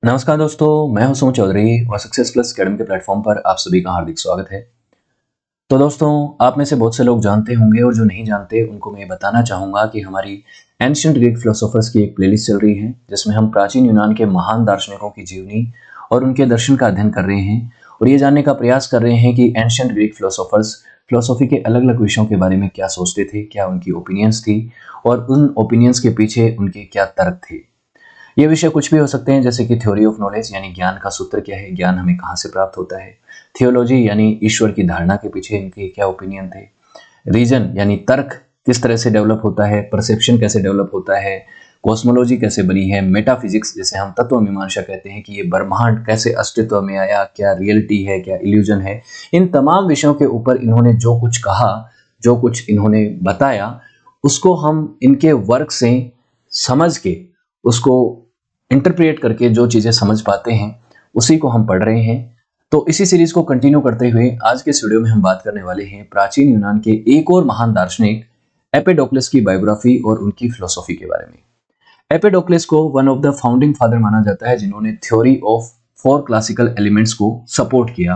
नमस्कार दोस्तों, मैं हूं सुमित चौधरी और सक्सेस प्लस अकेडमी के प्लेटफॉर्म पर आप सभी का हार्दिक स्वागत है। तो दोस्तों, आप में से बहुत से लोग जानते होंगे और जो नहीं जानते उनको मैं बताना चाहूँगा कि हमारी एंशिएंट ग्रीक फिलोसोफर्स की एक प्लेलिस्ट चल रही है जिसमें हम प्राचीन यूनान के महान दार्शनिकों की जीवनी और उनके दर्शन का अध्ययन कर रहे हैं और ये जानने का प्रयास कर रहे हैं कि एंशिएंट ग्रीक फिलोसोफर्स फिलोसॉफी के अलग-अलग विषयों के बारे में क्या सोचते थे, क्या उनकी ओपिनियंस थी और उन ओपिनियंस के पीछे उनके क्या तर्क थे। ये विषय कुछ भी हो सकते हैं, जैसे कि थ्योरी ऑफ नॉलेज यानी ज्ञान का सूत्र क्या है, ज्ञान हमें कहाँ से प्राप्त होता है, थियोलॉजी यानी ईश्वर की धारणा के पीछे इनके क्या ओपिनियन थे, रीजन यानी तर्क किस तरह से डेवलप होता है, परसेप्शन कैसे डेवलप होता है, कॉस्मोलॉजी कैसे बनी है, मेटाफिजिक्स जिसे हम तत्व मीमांसा कहते हैं कि ये ब्रह्मांड कैसे अस्तित्व में आया, क्या रियलिटी है, क्या इल्यूजन है। इन तमाम विषयों के ऊपर इन्होंने जो कुछ कहा, जो कुछ इन्होंने बताया, उसको हम इनके वर्क से समझ के, उसको इंटरप्रेट करके जो चीज़ें समझ पाते हैं उसी को हम पढ़ रहे हैं। तो इसी सीरीज को कंटिन्यू करते हुए आज के इस वीडियो में हम बात करने वाले हैं प्राचीन यूनान के एक और महान दार्शनिक एपिडोक्लेस की बायोग्राफी और उनकी फिलोसॉफी के बारे में। एपिडोक्लेस को one of the founding father माना जाता है जिन्होंने थ्योरी ऑफ 4 क्लासिकल एलिमेंट्स को सपोर्ट किया।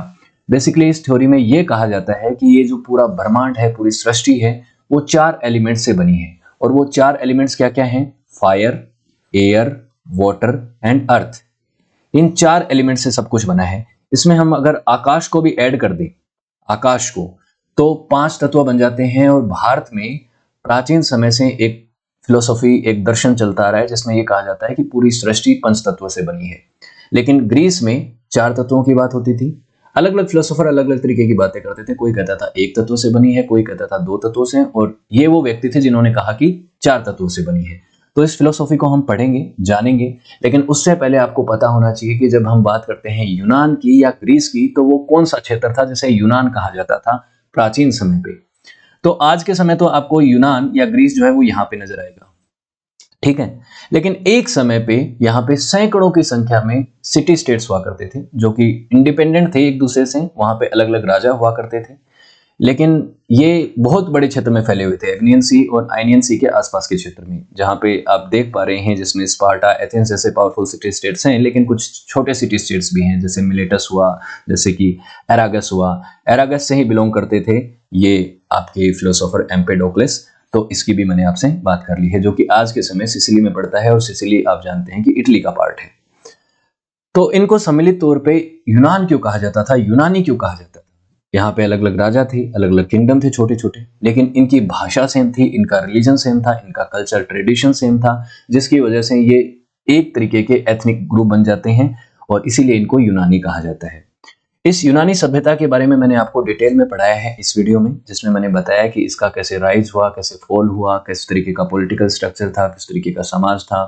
बेसिकली इस थ्योरी में यह कहा जाता है कि ये जो पूरा ब्रह्मांड है, पूरी सृष्टि है, वो 4 एलिमेंट्स से बनी है और वो 4 एलिमेंट्स क्या क्या हैं? Fire, air, water and earth. In 4 element से सब कुछ बना है। इसमें हम अगर आकाश को भी ऐड कर दें, आकाश को, तो 5 तत्व बन जाते हैं। और भारत में प्राचीन समय से एक फिलोसॉफी, एक दर्शन चलता आ रहा है जिसमें यह कहा जाता है कि पूरी सृष्टि 5 तत्वों से बनी है। लेकिन ग्रीस में 4 तत्वों की बात होती थी। अलग अलग फिलोसोफर अलग अलग तरीके की बातें करते थे। कोई कहता था 1 तत्व से बनी है, कोई कहता था 2 तत्वों से, और ये वो व्यक्ति थे जिन्होंने कहा कि 4 तत्वों से बनी है। तो इस फिलोसॉफी को हम पढ़ेंगे, जानेंगे, लेकिन उससे पहले आपको पता होना चाहिए कि जब हम बात करते हैं यूनान की या ग्रीस की, तो वो कौन सा क्षेत्र था जिसे यूनान कहा जाता था प्राचीन समय पे। तो आज के समय तो आपको यूनान या ग्रीस जो है वो यहाँ पे नजर आएगा, ठीक है। लेकिन एक समय पे यहाँ पे सैकड़ों की संख्या में सिटी स्टेट्स हुआ करते थे जो कि इंडिपेंडेंट थे एक दूसरे से। वहां पे अलग अलग राजा हुआ करते थे, लेकिन ये बहुत बड़े क्षेत्र में फैले हुए थे, एग्नियन सी और आइनियन सी के आसपास के क्षेत्र में, जहां पे आप देख पा रहे हैं जिसमें स्पार्टा, एथेंस जैसे पावरफुल सिटी स्टेट्स हैं, लेकिन कुछ छोटे सिटी स्टेट्स भी हैं जैसे मिलेटस हुआ, जैसे कि एरागस हुआ। एरागस से ही बिलोंग करते थे ये आपके फिलोसोफर एम्पेडोक्लेस। तो इसकी भी मैंने आपसे बात कर ली है, जो कि आज के समय सिसिली में पड़ता है और सिसिली आप जानते हैं कि इटली का पार्ट है। तो इनको सम्मिलित तौर पे यूनान क्यों कहा जाता था, यूनानी क्यों कहा जाता था? यहाँ पे अलग अलग राजा थे, अलग अलग किंगडम थे छोटे छोटे, लेकिन इनकी भाषा सेम थी, इनका रिलीजन सेम था, इनका कल्चर ट्रेडिशन सेम था, जिसकी वजह से ये एक तरीके के एथनिक ग्रुप बन जाते हैं और इसीलिए इनको यूनानी कहा जाता है। इस यूनानी सभ्यता के बारे में मैंने आपको डिटेल में पढ़ाया है इस वीडियो में, जिसमें मैंने बताया कि इसका कैसे राइज हुआ, कैसे फॉल हुआ, किस तरीके का पॉलिटिकल स्ट्रक्चर था, किस तरीके का समाज था।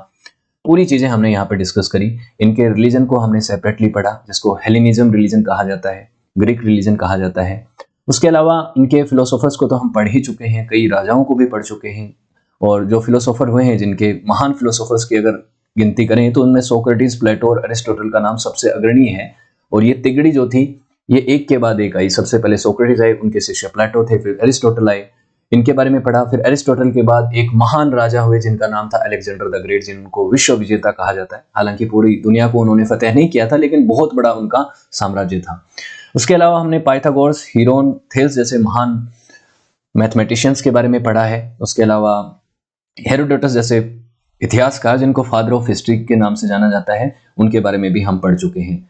पूरी चीजें हमने यहाँ पे डिस्कस करी। इनके रिलीजन को हमने सेपरेटली पढ़ा, जिसको हेलेनिज्म रिलीजन कहा जाता है, ग्रीक रिलीजन कहा जाता है। उसके अलावा इनके फिलोसोफर्स को तो हम पढ़ ही चुके हैं, कई राजाओं को भी पढ़ चुके हैं। और जो फिलोसोफर हुए हैं, जिनके महान फिलोसोफर्स की अगर गिनती करें तो उनमें सोक्रेटिस, प्लेटो और अरिस्टोटल का नाम सबसे अग्रणी है। और ये तिगड़ी जो थी ये एक के बाद एक आई। सबसे पहले सोक्रेटिस आए, उनके शिष्य प्लेटो थे, फिर अरिस्टोटल आए, इनके बारे में पढ़ा। फिर अरिस्टोटल के बाद एक महान राजा हुए जिनका नाम था अलेक्जेंडर द ग्रेट, जिनको विश्व विजेता कहा जाता है। हालांकि पूरी दुनिया को उन्होंने फतेह नहीं किया था, लेकिन बहुत बड़ा उनका साम्राज्य था। उसके अलावा हमने पाइथागोरस, हीरोन, थेल्स जैसे महान मैथमेटिशियंस के बारे में पढ़ा है। उसके अलावा हेरोडोटस जैसे इतिहासकार, जिनको फादर ऑफ हिस्ट्री के नाम से जाना जाता है, उनके बारे में भी हम पढ़ चुके हैं।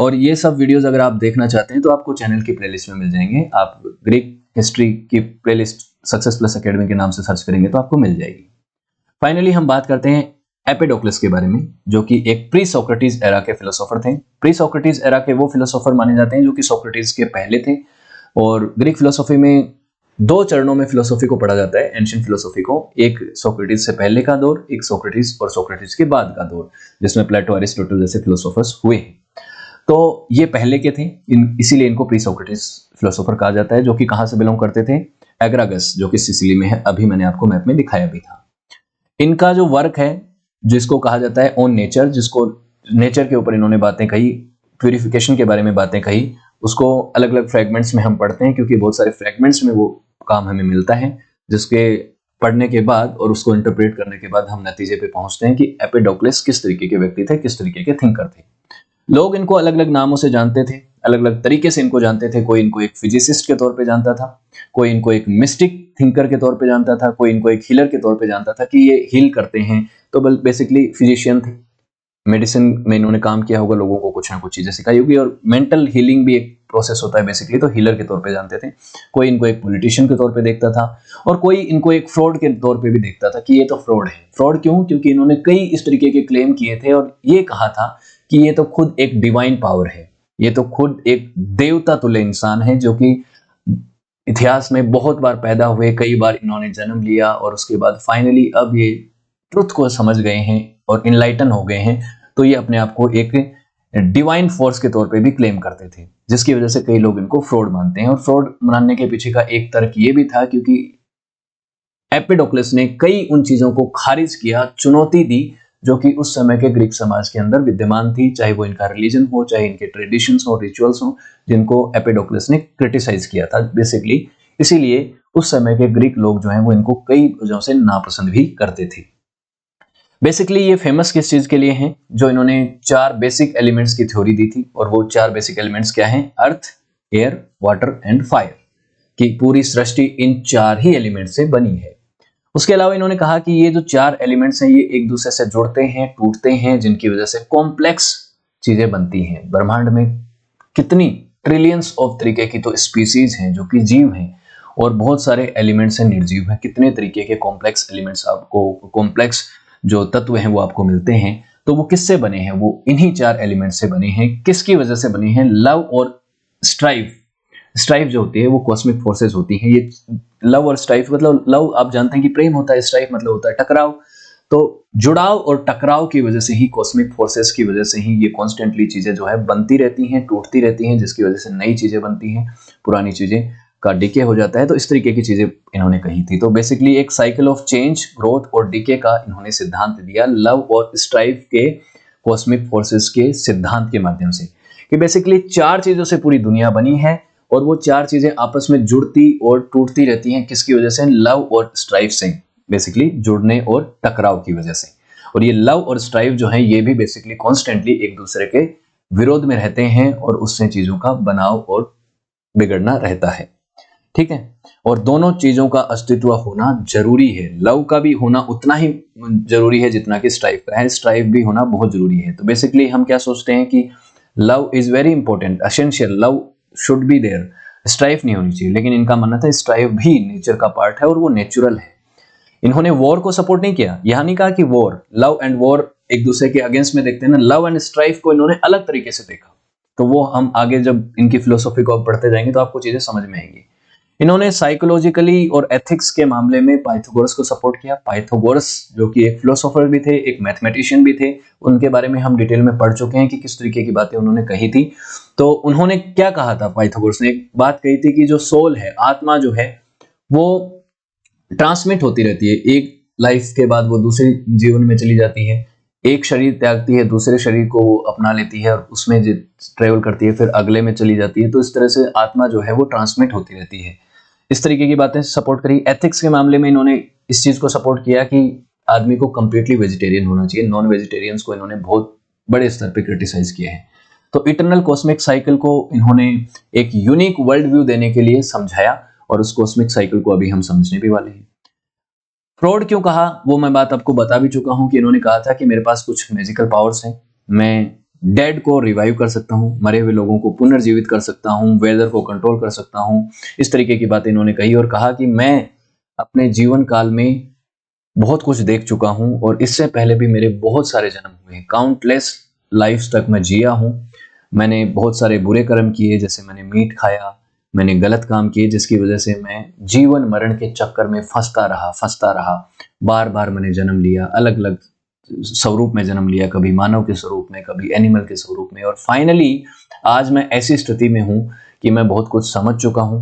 और ये सब वीडियोस अगर आप देखना चाहते हैं तो आपको चैनल की प्लेलिस्ट में मिल जाएंगे। आप ग्रीक हिस्ट्री की प्लेलिस्ट सक्सेस प्लस अकेडमी के नाम से सर्च करेंगे तो आपको मिल जाएगी। फाइनली हम बात करते हैं एपिडोक्लेस के बारे में, जो कि एक प्री सोक्रेटिस एरा के फिलोसोफर थे। प्री सोक्रेटिस एरा के वो फिलोसोफर माने जाते हैं जो कि सोक्रेटिस के पहले थे। और ग्रीक फिलोसॉफी में 2 चरणों में फिलोसॉफी को पढ़ा जाता है, एंशिएंट फिलोसॉफी को। एक सोक्रेटिस से पहले का दौर, एक सोक्रेटिस और सोक्रेटिस के बाद का दौर, जिसमें प्लेटो, अरिस्टोटल जैसे फिलोसोफर्स हुए हैं। तो ये पहले के थे, इसीलिए इनको प्री सोक्रेटिस फिलोसोफर कहा जाता है, जो कि कहां से बिलोंग करते थे? एग्रागस, जो कि सिसिली में है। अभी मैंने आपको मैप में दिखाया भी था। इनका जो वर्क है, जिसको कहा जाता है ऑन नेचर, जिसको नेचर के ऊपर इन्होंने बातें कही, प्यूरिफिकेशन के बारे में बातें कही, उसको अलग अलग फ्रेगमेंट्स में हम पढ़ते हैं, क्योंकि बहुत सारे फ्रेगमेंट्स में वो काम हमें मिलता है, जिसके पढ़ने के बाद और उसको इंटरप्रेट करने के बाद हम नतीजे पे पहुंचते हैं कि एम्पेडोक्लस किस तरीके के व्यक्ति थे, किस तरीके के थिंकर थे। लोग इनको अलग अलग नामों से जानते थे, अलग अलग तरीके से इनको जानते थे। कोई इनको एक फिजिसिस्ट के तौर पे जानता था, कोई इनको एक मिस्टिक थिंकर के तौर पे जानता था, कोई इनको एक हीलर के तौर पे जानता था कि ये हील करते हैं। तो बेसिकली फिजिशियन थे, मेडिसिन में इन्होंने काम किया होगा, लोगों को कुछ ना कुछ चीजें सिखाई होगी, और मेंटल हीलिंग भी एक प्रोसेस होता है बेसिकली, तो हीलर के तौर पे जानते थे। कोई इनको एक पॉलिटिशियन के तौर पे देखता था, और कोई इनको एक फ्रॉड के तौर पे भी देखता था कि ये तो फ्रॉड है। फ्रॉड क्यों? क्योंकि इन्होंने कई इस तरीके के क्लेम किए थे और ये कहा था कि ये तो खुद एक डिवाइन पावर है, ये तो खुद एक देवता तुल्य इंसान है जो कि इतिहास में बहुत बार पैदा हुए, कई बार इन्होंने जन्म लिया और उसके बाद फाइनली अब ये ट्रुथ को समझ गए हैं और इनलाइटन हो गए हैं। तो ये अपने आप को एक डिवाइन फोर्स के तौर पे भी क्लेम करते थे, जिसकी वजह से कई लोग इनको फ्रॉड मानते हैं। और फ्रॉड मानने के पीछे का एक तर्क ये भी था क्योंकि एम्पेडोक्लस ने कई उन चीजों को खारिज किया, चुनौती दी जो कि उस समय के ग्रीक समाज के अंदर विद्यमान थी, चाहे वो इनका रिलीजन हो, चाहे इनके ट्रेडिशंस हो, रिचुअल्स हो, जिनको एम्पेडोक्लस ने क्रिटिसाइज किया था बेसिकली। इसीलिए उस समय के ग्रीक लोग जो हैं वो इनको कई वजहों से नापसंद भी करते थे। बेसिकली ये फेमस किस चीज के लिए हैं? जो इन्होंने 4 बेसिक एलिमेंट्स की थ्योरी दी थी, और वो 4 बेसिक एलिमेंट्स क्या हैं? अर्थ, एयर, वाटर एंड फायर, कि पूरी सृष्टि इन 4 ही एलिमेंट से बनी है। उसके अलावा इन्होंने कहा कि ये जो 4 एलिमेंट्स हैं ये एक दूसरे से जुड़ते हैं, टूटते हैं, जिनकी वजह से कॉम्प्लेक्स चीजें बनती हैं। ब्रह्मांड में कितनी ट्रिलियंस ऑफ तरीके की तो स्पीसीज हैं जो कि जीव हैं, और बहुत सारे एलिमेंट्स हैं निर्जीव हैं। कितने तरीके के कॉम्प्लेक्स एलिमेंट्स आपको, कॉम्प्लेक्स जो तत्व हैं वो आपको मिलते हैं। तो वो किससे बने हैं? वो इन्हीं 4 एलिमेंट्स से बने हैं। किसकी वजह से बने हैं? लव और स्ट्राइव। स्ट्राइव जो होती है वो कॉस्मिक फोर्सेस होती हैं। ये लव और स्ट्राइव मतलब, लव आप जानते हैं कि प्रेम होता है, स्ट्राइव मतलब होता है टकराव। तो जुड़ाव और टकराव की वजह से ही, कॉस्मिक फोर्सेस की वजह से ही ये कॉन्स्टेंटली चीजें जो है बनती रहती हैं, टूटती रहती हैं, जिसकी वजह से नई चीजें बनती हैं, पुरानी चीजें का डिके हो जाता है। तो इस तरीके की चीजें इन्होंने कही थी। तो बेसिकली एक साइकिल ऑफ चेंज, ग्रोथ और डिके का इन्होंने सिद्धांत दिया लव और स्ट्राइव के, कॉस्मिक फोर्सेस के सिद्धांत के माध्यम से, कि बेसिकली 4 चीजों से पूरी दुनिया बनी है, और वो 4 चीजें आपस में जुड़ती और टूटती रहती हैं। किसकी वजह से? लव और स्ट्राइव से, बेसिकली जुड़ने और टकराव की वजह से। और ये लव और स्ट्राइव जो है ये भी बेसिकली कॉन्स्टेंटली एक दूसरे के विरोध में रहते हैं, और उससे चीजों का बनाव और बिगड़ना रहता है। ठीक है, और दोनों चीजों का अस्तित्व होना जरूरी है। लव का भी होना उतना ही जरूरी है जितना कि स्ट्राइव का है। स्ट्राइव भी होना बहुत जरूरी है। तो बेसिकली हम क्या सोचते हैं कि love is very important, essential, love should be there, strive नहीं होनी चाहिए। लेकिन इनका मानना था स्ट्राइव भी नेचर का पार्ट है और वो नेचुरल है। इन्होंने वॉर को सपोर्ट नहीं किया। यहां नहीं कहा कि वॉर, लव एंड वॉर एक दूसरे के अगेंस्ट में देखते हैं ना, लव एंड स्ट्राइव को इन्होंने अलग तरीके से देखा। तो वो हम आगे जब इनकी फिलोसॉफी को पढ़ते जाएंगे तो आपको चीजें समझ में आएंगी। इन्होंने साइकोलॉजिकली और एथिक्स के मामले में पाइथागोरस को सपोर्ट किया। पाइथागोरस जो कि एक फिलोसोफर भी थे, एक मैथमेटिशियन भी थे, उनके बारे में हम डिटेल में पढ़ चुके हैं कि किस तरीके की बातें उन्होंने कही थी। तो उन्होंने क्या कहा था? पाइथागोरस ने एक बात कही थी कि जो सोल है, आत्मा जो है, वो ट्रांसमिट होती रहती है। एक लाइफ के बाद वो दूसरे जीवन में चली जाती है, एक शरीर त्यागती है, दूसरे शरीर को वो अपना लेती है और उसमें ट्रेवल करती है, फिर अगले में चली जाती है। तो इस तरह से आत्मा जो है वो ट्रांसमिट होती रहती है। इस तरीके की बातें सपोर्ट करी। एथिक्स के मामले में इन्होंने इस चीज को सपोर्ट किया कि आदमी को कंप्लीटली वेजिटेरियन होना चाहिए। नॉन वेजिटेरियंस को इन्होंने बहुत बड़े स्तर पे क्रिटिसाइज किया है। तो इटर्नल कॉस्मिक साइकिल को इन्होंने एक यूनिक वर्ल्ड व्यू देने के लिए समझाया, और उस कॉस्मिक साइकिल को अभी हम समझने भी वाले हैं। फ्रॉड क्यों कहा वो मैं बात आपको बता भी चुका हूं कि इन्होंने कहा था कि मेरे पास कुछ मैजिकल पावर्स हैं, मैं डेड को रिवाइव कर सकता हूं, मरे हुए लोगों को पुनर्जीवित कर सकता हूं, वेदर को कंट्रोल कर सकता हूं। इस तरीके की बातें इन्होंने कही, और कहा कि मैं अपने जीवन काल में बहुत कुछ देख चुका हूं, और इससे पहले भी मेरे बहुत सारे जन्म हुए हैं, काउंटलेस लाइफ्स तक मैं जिया हूं। मैंने बहुत सारे बुरे कर्म किए, जैसे मैंने मीट खाया, मैंने गलत काम किए, जिसकी वजह से मैं जीवन मरण के चक्कर में फंसता रहा। बार बार मैंने जन्म लिया, अलग अलग स्वरूप में जन्म लिया, कभी मानव के स्वरूप में, कभी एनिमल के स्वरूप में, और फाइनली आज मैं ऐसी स्थिति में हूं कि मैं बहुत कुछ समझ चुका हूं,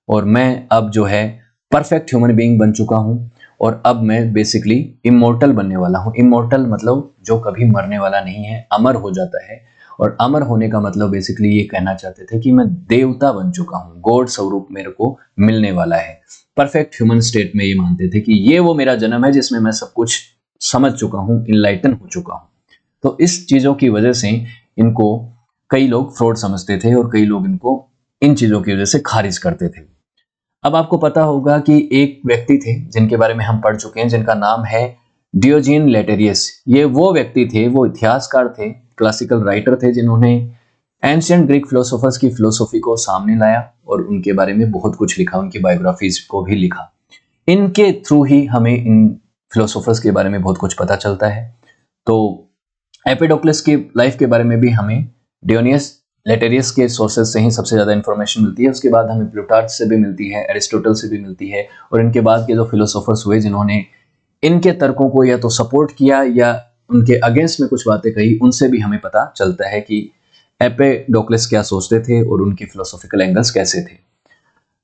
और मैं अब जो है परफेक्ट ह्यूमन बीइंग बन चुका हूं, और अब मैं बेसिकली इमोर्टल बनने वाला हूं। इमोर्टल मतलब जो कभी मरने वाला नहीं है, अमर हो जाता है। और अमर होने का मतलब बेसिकली ये कहना चाहते थे कि मैं देवता बन चुका हूं, गॉड स्वरूप मेरे को मिलने वाला है। परफेक्ट ह्यूमन स्टेट में ये मानते थे कि ये वो मेरा जन्म है जिसमें मैं सब कुछ समझ चुका हूँ, इनलाइटन हो चुका हूँ। तो इस चीज़ों की वजह से इनको कई लोग फ्रॉड समझते थे और कई लोग इनको इन चीज़ों की वजह से खारिज करते थे। अब आपको पता होगा कि एक व्यक्ति थे जिनके बारे में हम पढ़ चुके हैं, जिनका नाम है डियोजेन लेटेरियस। ये वो व्यक्ति थे, वो इतिहासकार थे, क्लासिकल राइटर थे, जिन्होंने एंशिएंट ग्रीक फिलोसोफर्स की फिलोसॉफी को सामने लाया और उनके बारे में बहुत कुछ लिखा, उनकी बायोग्राफीज को भी लिखा। इनके थ्रू ही हमें इन फिलोसोफर्स के बारे में बहुत कुछ पता चलता है। तो एपिडोक्लस की लाइफ के बारे में भी हमें डियोनियस लेटेरियस के सोर्सेज से ही सबसे ज़्यादा इंफॉर्मेशन मिलती है। उसके बाद हमें प्लूटार्च से भी मिलती है, एरिस्टोटल से भी मिलती है, और इनके बाद के जो फिलोसोफर्स हुए जिन्होंने इनके तर्कों को या तो सपोर्ट किया या उनके अगेंस्ट में कुछ बातें कही, उनसे भी हमें पता चलता है कि एपिडोक्लस क्या सोचते थे और उनकी फिलोसॉफिकल एंगल्स कैसे थे।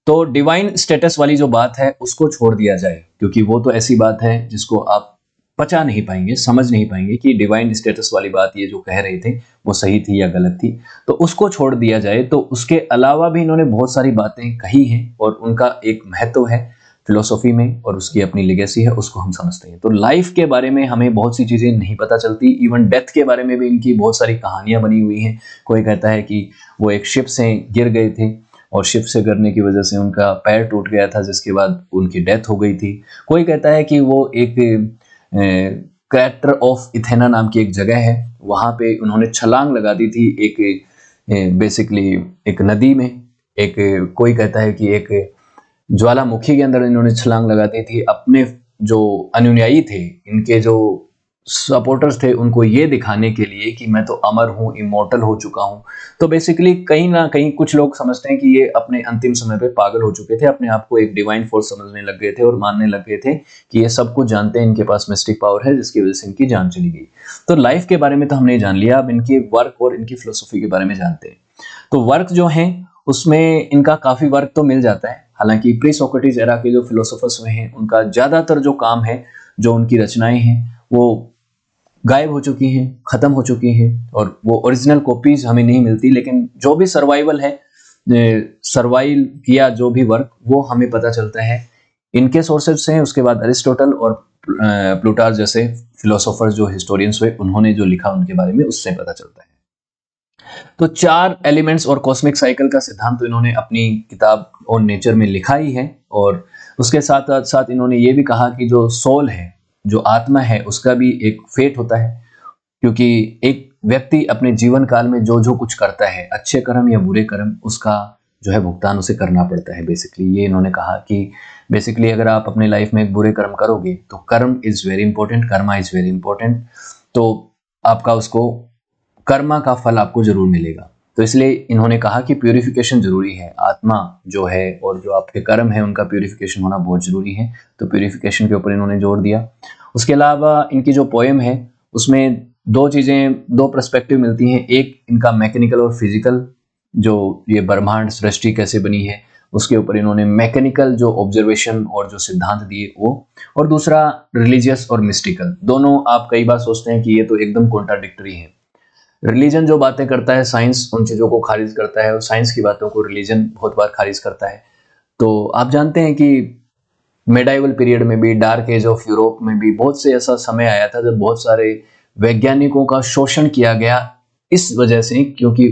तो डिवाइन स्टेटस वाली जो बात है उसको छोड़ दिया जाए, क्योंकि वो तो ऐसी बात है जिसको आप पचा नहीं पाएंगे, समझ नहीं पाएंगे कि डिवाइन स्टेटस वाली बात ये जो कह रहे थे वो सही थी या गलत थी। तो उसको छोड़ दिया जाए। तो उसके अलावा भी इन्होंने बहुत सारी बातें कही हैं और उनका एक महत्व है फिलोसॉफी में और उसकी अपनी लेगेसी है, उसको हम समझते हैं। तो लाइफ के बारे में हमें बहुत सी चीज़ें नहीं पता चलती। इवन डेथ के बारे में भी इनकी बहुत सारी कहानियां बनी हुई हैं। कोई कहता है कि वो एक शिप से गिर गए थे और शिप से गिरने की वजह से उनका पैर टूट गया था, जिसके बाद उनकी डेथ हो गई थी। कोई कहता है कि वो एक क्रैटर ऑफ इथेना नाम की एक जगह है, वहाँ पे उन्होंने छलांग लगा दी थी एक बेसिकली एक नदी में। एक कोई कहता है कि एक ज्वालामुखी के अंदर इन्होंने छलांग लगा दी थी। अपने जो अनुयायी थे, इनके जो सपोर्टर्स थे, उनको ये दिखाने के लिए कि मैं तो अमर हूँ, इमॉर्टल हो चुका हूँ। तो बेसिकली कहीं ना कहीं कुछ लोग समझते हैं कि ये अपने अंतिम समय पे पागल हो चुके थे, अपने आप को एक डिवाइन फोर्स समझने लग गए थे और मानने लग गए थे कि ये सब कुछ जानते हैं, इनके पास मिस्टिक पावर है, जिसकी वजह से इनकी जान चली गई। तो लाइफ के बारे में तो हमने जान लिया, अब इनके वर्क और इनकी फिलोसॉफी के बारे में जानते हैं। तो वर्क जो है उसमें इनका काफी वर्क तो मिल जाता है। हालांकि प्री सोक्रेटिस एरा के जो फिलोसोफर्स हुए हैं, उनका ज्यादातर जो काम है, जो उनकी रचनाएं हैं, वो गायब हो चुकी हैं, खत्म हो चुकी हैं और वो ओरिजिनल कॉपीज हमें नहीं मिलती। लेकिन जो भी सर्वाइवल है, सर्वाइव किया जो भी वर्क, वो हमें पता चलता है इनके सोर्सेज से। उसके बाद अरिस्टोटल और प्लूटार्च जैसे फिलोसोफर्स जो हिस्टोरियंस हुए, उन्होंने जो लिखा उनके बारे में, उससे पता चलता है। तो 4 एलिमेंट्स और कॉस्मिक साइकिल का सिद्धांत तो इन्होंने अपनी किताब ऑन नेचर में लिखा ही है। और उसके साथ साथ इन्होंने ये भी कहा कि जो सोल है, जो आत्मा है, उसका भी एक फेट होता है। क्योंकि एक व्यक्ति अपने जीवन काल में जो जो कुछ करता है, अच्छे कर्म या बुरे कर्म, उसका जो है भुगतान उसे करना पड़ता है। बेसिकली ये इन्होंने कहा कि बेसिकली अगर आप अपने लाइफ में एक बुरे कर्म करोगे तो कर्म is very important, Karma is very important. तो आपका उसको कर्मा का फल आपको जरूर मिलेगा। तो इसलिए इन्होंने कहा कि प्यूरिफिकेशन जरूरी है, आत्मा जो है और जो आपके कर्म है उनका प्यूरिफिकेशन होना बहुत जरूरी है। तो प्यूरिफिकेशन के ऊपर इन्होंने जोर दिया। उसके अलावा इनकी जो पोएम है उसमें दो चीजें, दो पर्सपेक्टिव मिलती हैं। एक इनका मैकेनिकल और फिजिकल, जो ये ब्रह्मांड सृष्टि कैसे बनी है उसके ऊपर इन्होंने मैकेनिकल जो ऑब्जर्वेशन और जो सिद्धांत दिए वो, और दूसरा रिलीजियस और मिस्टिकल। दोनों आप कई बार सोचते हैं कि ये तो एकदम कॉन्ट्राडिक्टरी है। रिलीजन जो बातें करता है, साइंस उन चीज़ों को खारिज करता है, और साइंस की बातों को रिलीजन बहुत बार खारिज करता है। तो आप जानते हैं कि मेडाइवल पीरियड में भी, डार्क एज ऑफ यूरोप में भी बहुत से ऐसा समय आया था जब बहुत सारे वैज्ञानिकों का शोषण किया गया, इस वजह से क्योंकि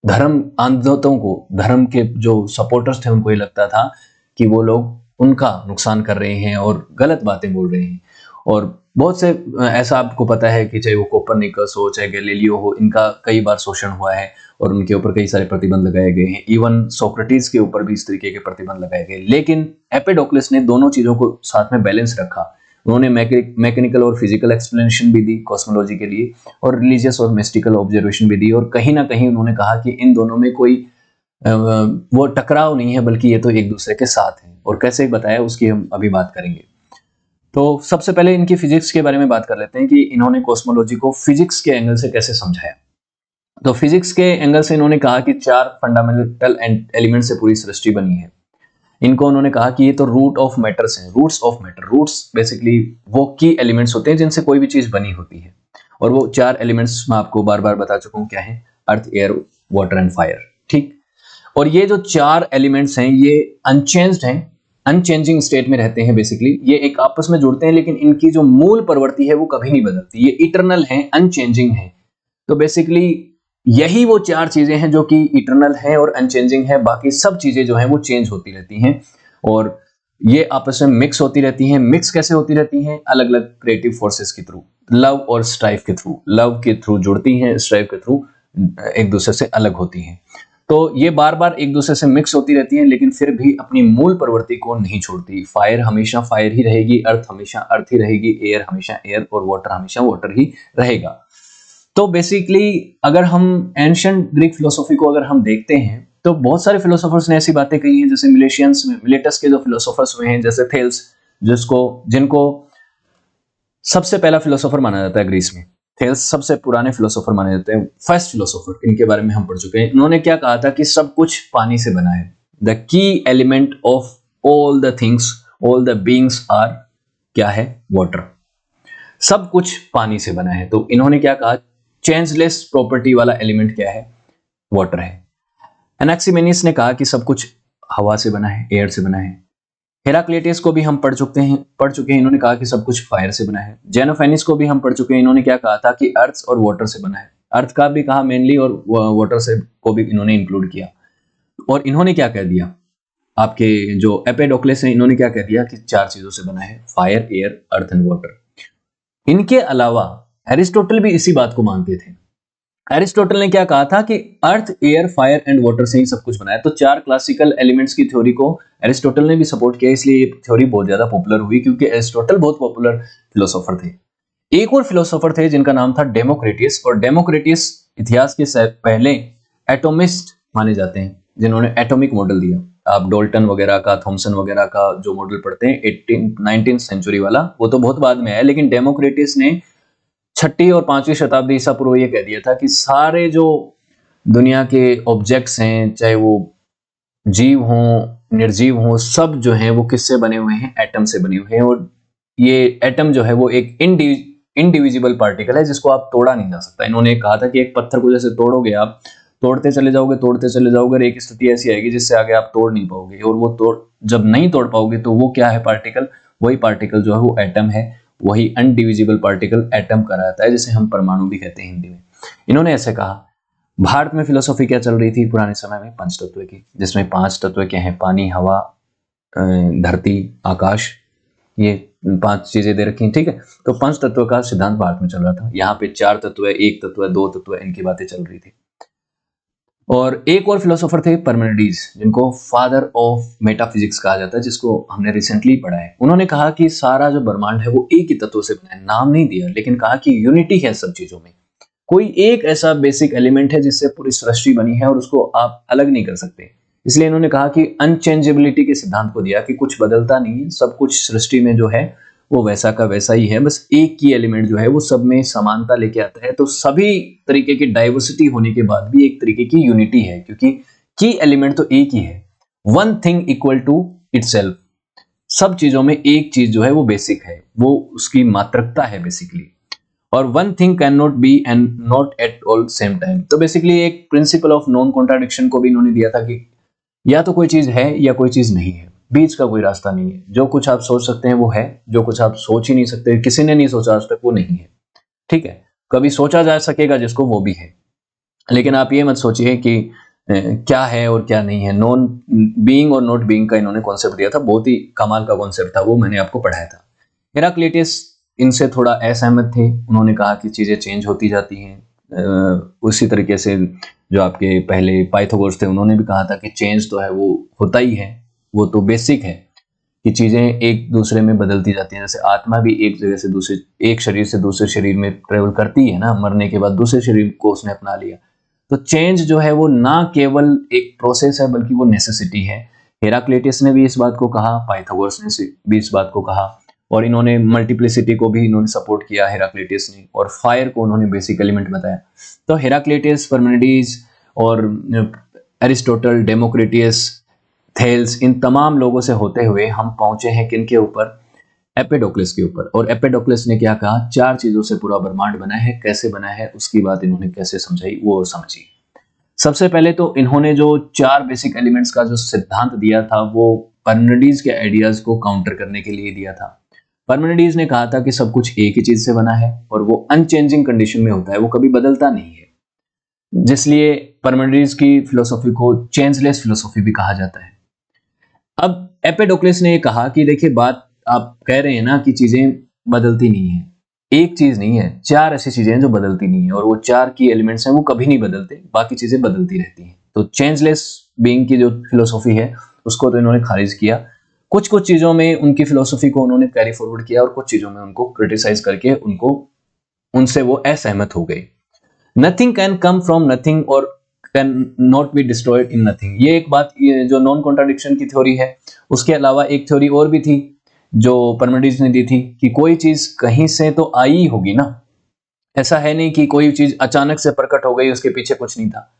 धर्म आंदोलनों को, धर्म के जो सपोर्टर्स थे, उनको ये लगता था कि वो लोग उनका नुकसान कर रहे हैं और गलत बातें बोल रहे हैं। और बहुत से ऐसा आपको पता है कि चाहे वो कोपरनिकस हो, चाहे गैलीलियो हो, इनका कई बार शोषण हुआ है और उनके ऊपर कई सारे प्रतिबंध लगाए गए हैं। इवन सोक्रेटिस के ऊपर भी इस तरीके के प्रतिबंध लगाए गए। लेकिन एपिडोक्लस ने दोनों चीजों को साथ में बैलेंस रखा। उन्होंने मैकेनिकल और फिजिकल एक्सप्लेनेशन भी दी कॉस्मोलॉजी के लिए, और रिलीजियस और मिस्टिकल ऑब्जर्वेशन भी दी। और कहीं ना कहीं उन्होंने कहा कि इन दोनों में कोई वो टकराव नहीं है, बल्कि ये तो एक दूसरे के साथ हैं। और कैसे बताया उसकी हम अभी बात करेंगे। तो सबसे पहले इनकी फिजिक्स के बारे में बात कर लेते हैं कि इन्होंने कॉस्मोलॉजी को फिजिक्स के एंगल से कैसे समझाया। तो फिजिक्स के एंगल से इन्होंने कहा कि 4 फंडामेंटल एलिमेंट से पूरी सृष्टि बनी है। इनको उन्होंने कहा कि ये तो रूट ऑफ मैटर्स हैं, roots of matter. Roots basically वो की एलिमेंट्स होते हैं जिनसे कोई भी चीज बनी होती है। और वो 4 एलिमेंट्स मैं आपको बार बार बता चुका हूं क्या है, अर्थ, एयर, वाटर एंड फायर। ठीक। और ये जो 4 एलिमेंट्स हैं ये अनचेंज्ड हैं, अनचेंजिंग स्टेट में रहते हैं। बेसिकली ये एक आपस में जुड़ते हैं, लेकिन इनकी जो मूल प्रवृत्ति है वो कभी नहीं बदलती, ये इटरनल है, अनचेंजिंग है। तो बेसिकली यही वो चार चीजें हैं जो कि इटरनल है और अनचेंजिंग है, बाकी सब चीजें जो हैं वो चेंज होती रहती हैं और ये आपस में मिक्स होती रहती हैं। मिक्स कैसे होती रहती हैं? अलग अलग क्रिएटिव फोर्सेस के थ्रू, लव और स्ट्राइफ के थ्रू, लव के थ्रू जुड़ती हैं, स्ट्राइफ के थ्रू एक दूसरे से अलग होती हैं। तो ये बार बार एक दूसरे से मिक्स होती रहती हैं, लेकिन फिर भी अपनी मूल प्रवृत्ति को नहीं छोड़ती। फायर हमेशा फायर ही रहेगी, अर्थ हमेशा अर्थ ही रहेगी, एयर हमेशा एयर और वाटर हमेशा वाटर ही रहेगा। तो बेसिकली अगर हम एंशिएंट ग्रीक फिलोसॉफी को अगर हम देखते हैं तो बहुत सारे फिलोसोफर्स ने ऐसी बातें कही हैं, जैसे मिलेटस के जो फिलोसोफर्स हुए हैं, जैसे थेल्स, जिनको सबसे पहला फिलोसोफर माना जाता है ग्रीस में। थेल्स सबसे पुराने फिलोसोफर माने जाते हैं, फर्स्ट फिलोसोफर, इनके बारे में हम पढ़ चुके हैं। उन्होंने क्या कहा था कि सब कुछ पानी से बना है। The key element of all the things, all the beings are, क्या है? वाटर। सब कुछ पानी से बना है। तो इन्होंने क्या कहा? चेंजलेस प्रॉपर्टी वाला एलिमेंट क्या है? वाटर है। एनाक्सिमेनियस ने कहा कि सब कुछ हवा से बना है, एयर से बना है। हेराक्लिटस को भी हम पढ़ चुके हैं, इन्होंने कहा कि सब कुछ फायर से बना है। जेनोफेनिस को भी हम पढ़ चुके हैं, इन्होंने क्या कहा था कि अर्थ और वाटर से बना है। अर्थ का भी कहा मेनली और वाटर से को भी इन्होंने इंक्लूड किया। और इन्होंने क्या कह दिया? आपके जो एपेडोक्लेस है, इन्होंने क्या कह दिया कि चार चीजों से बना है, fire, air, earth and water. इनके अलावा एरिस्टोटल भी इसी बात को मानते थे। एरिस्टोटल ने क्या कहा था कि अर्थ, एयर, फायर एंड वाटर से ही सब कुछ बना है। तो चार क्लासिकल एलिमेंट्स की थ्योरी को एरिस्टोटल ने भी सपोर्ट किया, इसलिए ये थ्योरी बहुत ज्यादा पॉपुलर हुई, क्योंकि एरिस्टोटल बहुत पॉपुलर फिलोसोफर थे। एक और फिलोसोफर थे जिनका नाम था डेमोक्रिटस, और डेमोक्रिटस इतिहास के पहले एटोमिस्ट माने जाते हैं, जिन्होंने एटॉमिक मॉडल दिया। आप डोल्टन वगैरह का, थॉमसन वगैरह का जो मॉडल पढ़ते हैं 19th सेंचुरी वाला, वो तो बहुत बाद में है, लेकिन डेमोक्रिटस ने 6वीं और 5वीं शताब्दी ईसा पूर्व ये कह दिया था कि सारे जो दुनिया के ऑब्जेक्ट्स हैं, चाहे वो जीव हों, निर्जीव हों, सब जो हैं वो किससे बने हुए हैं? एटम से बने हुए हैं। और ये एटम जो है वो एक इंडिविजिबल पार्टिकल है जिसको आप तोड़ा नहीं जा सकता। इन्होंने कहा था कि एक पत्थर को जैसे तोड़ोगे आप, तोड़ते चले जाओगे और एक स्थिति ऐसी आएगी जिससे आगे आप तोड़ नहीं पाओगे, और वो जब नहीं तोड़ पाओगे तो वो क्या है? पार्टिकल। वही पार्टिकल जो है वो एटम है, वही अनडिविजिबल पार्टिकल एटम कहलाता है, जिसे हम परमाणु भी कहते हैं हिंदी में। इन्होंने ऐसे कहा। भारत में फिलोसॉफी क्या चल रही थी पुराने समय में? पंचतत्व की, जिसमें 5 तत्व क्या हैं? पानी, हवा, धरती, आकाश, ये 5 चीजें दे रखी हैं, ठीक है। तो पंच तत्व का सिद्धांत भारत में चल रहा था। यहाँ पे 4 तत्व है, 1 तत्व है, 2 तत्व है, इनकी बातें चल रही थी। और एक और फिलोसोफर थे पार्मेनिडीज, जिनको फादर ऑफ मेटाफिजिक्स कहा जाता है, जिसको हमने रिसेंटली पढ़ा है। उन्होंने कहा कि सारा जो ब्रह्मांड है वो एक ही तत्व से बना है। नाम नहीं दिया, लेकिन कहा कि यूनिटी है सब चीजों में। कोई एक ऐसा बेसिक एलिमेंट है जिससे पूरी सृष्टि बनी है और उसको आप अलग नहीं कर सकते। इसलिए इन्होंने कहा कि अनचेंजेबिलिटी के सिद्धांत को दिया कि कुछ बदलता नहीं है, सब कुछ सृष्टि में जो है वो वैसा का वैसा ही है, बस एक की एलिमेंट जो है वो सब में समानता लेके आता है। तो सभी तरीके की डाइवर्सिटी होने के बाद भी एक तरीके की यूनिटी है, क्योंकि की एलिमेंट तो एक ही है। One thing equal to itself. सब चीजों में एक चीज जो है वो बेसिक है, वो उसकी मात्रकता है बेसिकली। और one thing can not B and not at all same time. तो बेसिकली एक प्रिंसिपल ऑफ नॉन कॉन्ट्राडिक्शन को भी इन्होंने दिया था कि या तो कोई चीज है या कोई चीज नहीं है, बीच का कोई रास्ता नहीं है। जो कुछ आप सोच सकते हैं वो है, जो कुछ आप सोच ही नहीं सकते, किसी ने नहीं सोचा आज तक, वो नहीं है, ठीक है। कभी सोचा जा सकेगा जिसको, वो भी है, लेकिन आप ये मत सोचिए कि क्या है और क्या नहीं है। नॉन बीइंग और नॉट बीइंग का इन्होंने कॉन्सेप्ट दिया था, बहुत ही कमाल का कॉन्सेप्ट था, वो मैंने आपको पढ़ाया था। हेराक्लिटस इनसे थोड़ा असहमत थे, उन्होंने कहा कि चीजें चेंज होती जाती हैं। उसी तरीके से जो आपके पहले पाइथागोरस थे, उन्होंने भी कहा था कि चेंज तो है वो होता ही है, वो तो बेसिक है कि चीजें एक दूसरे में बदलती जाती हैं। जैसे आत्मा भी एक जगह से दूसरे, एक शरीर से दूसरे शरीर में ट्रेवल करती है ना, मरने के बाद दूसरे शरीर को उसने अपना लिया। तो चेंज जो है वो ना केवल एक प्रोसेस है बल्कि वो नेसेसिटी है। हेराक्लिटस ने भी इस बात को कहा, पाइथागोरस ने भी इस बात को कहा, और इन्होंने मल्टीप्लिसिटी को भी इन्होंने सपोर्ट किया हेराक्लिटस ने, और फायर को उन्होंने बेसिक एलिमेंट बताया। तो हेराक्लिटस, पार्मेनिडीज और एरिस्टोटल, डेमोक्रिटस, थेल्स, इन तमाम लोगों से होते हुए हम पहुंचे हैं किनके ऊपर? एपेडोक्लेस के ऊपर। और एपेडोक्लेस ने क्या कहा? 4 चीजों से पूरा ब्रह्मांड बना है। कैसे बना है उसकी बात इन्होंने कैसे समझाई, वो समझिए। सबसे पहले तो इन्होंने जो 4 बेसिक एलिमेंट्स का जो सिद्धांत दिया था वो पार्मेनिडीज के आइडियाज को काउंटर करने के लिए दिया था। पार्मेनिडीज ने कहा था कि सब कुछ एक ही चीज से बना है और वो अनचेंजिंग कंडीशन में होता है, वो कभी बदलता नहीं है, जिसलिए पार्मेनिडीज की फिलोसॉफी को चेंजलेस फिलोसॉफी भी कहा जाता है। अब एम्पेडोक्लस ने कहा कि देखिए, बात आप कह रहे हैं ना कि चीजें बदलती नहीं है, एक चीज नहीं है, चार ऐसी चीजें हैं जो बदलती नहीं है, और वो चार की एलिमेंट्स हैं वो कभी नहीं बदलते, बाकी चीजें बदलती रहती हैं। तो चेंजलेस बीइंग की जो फिलोसॉफी है उसको तो इन्होंने खारिज किया। कुछ कुछ चीजों में उनकी फिलोसॉफी को उन्होंने कैरी फॉरवर्ड किया और कुछ चीजों में उनको क्रिटिसाइज करके उनसे वो असहमत हो गए। Nothing can come from nothing और can not be destroyed in nothing, ये एक बात, ये जो नॉन कॉन्ट्राडिक्शन की थ्योरी है, उसके अलावा एक थ्योरी और भी थी जो पार्मेनिडीज ने दी थी कि कोई चीज कहीं से तो आई होगी ना, ऐसा है नहीं कि कोई चीज अचानक से प्रकट हो गई, उसके पीछे कुछ नहीं था,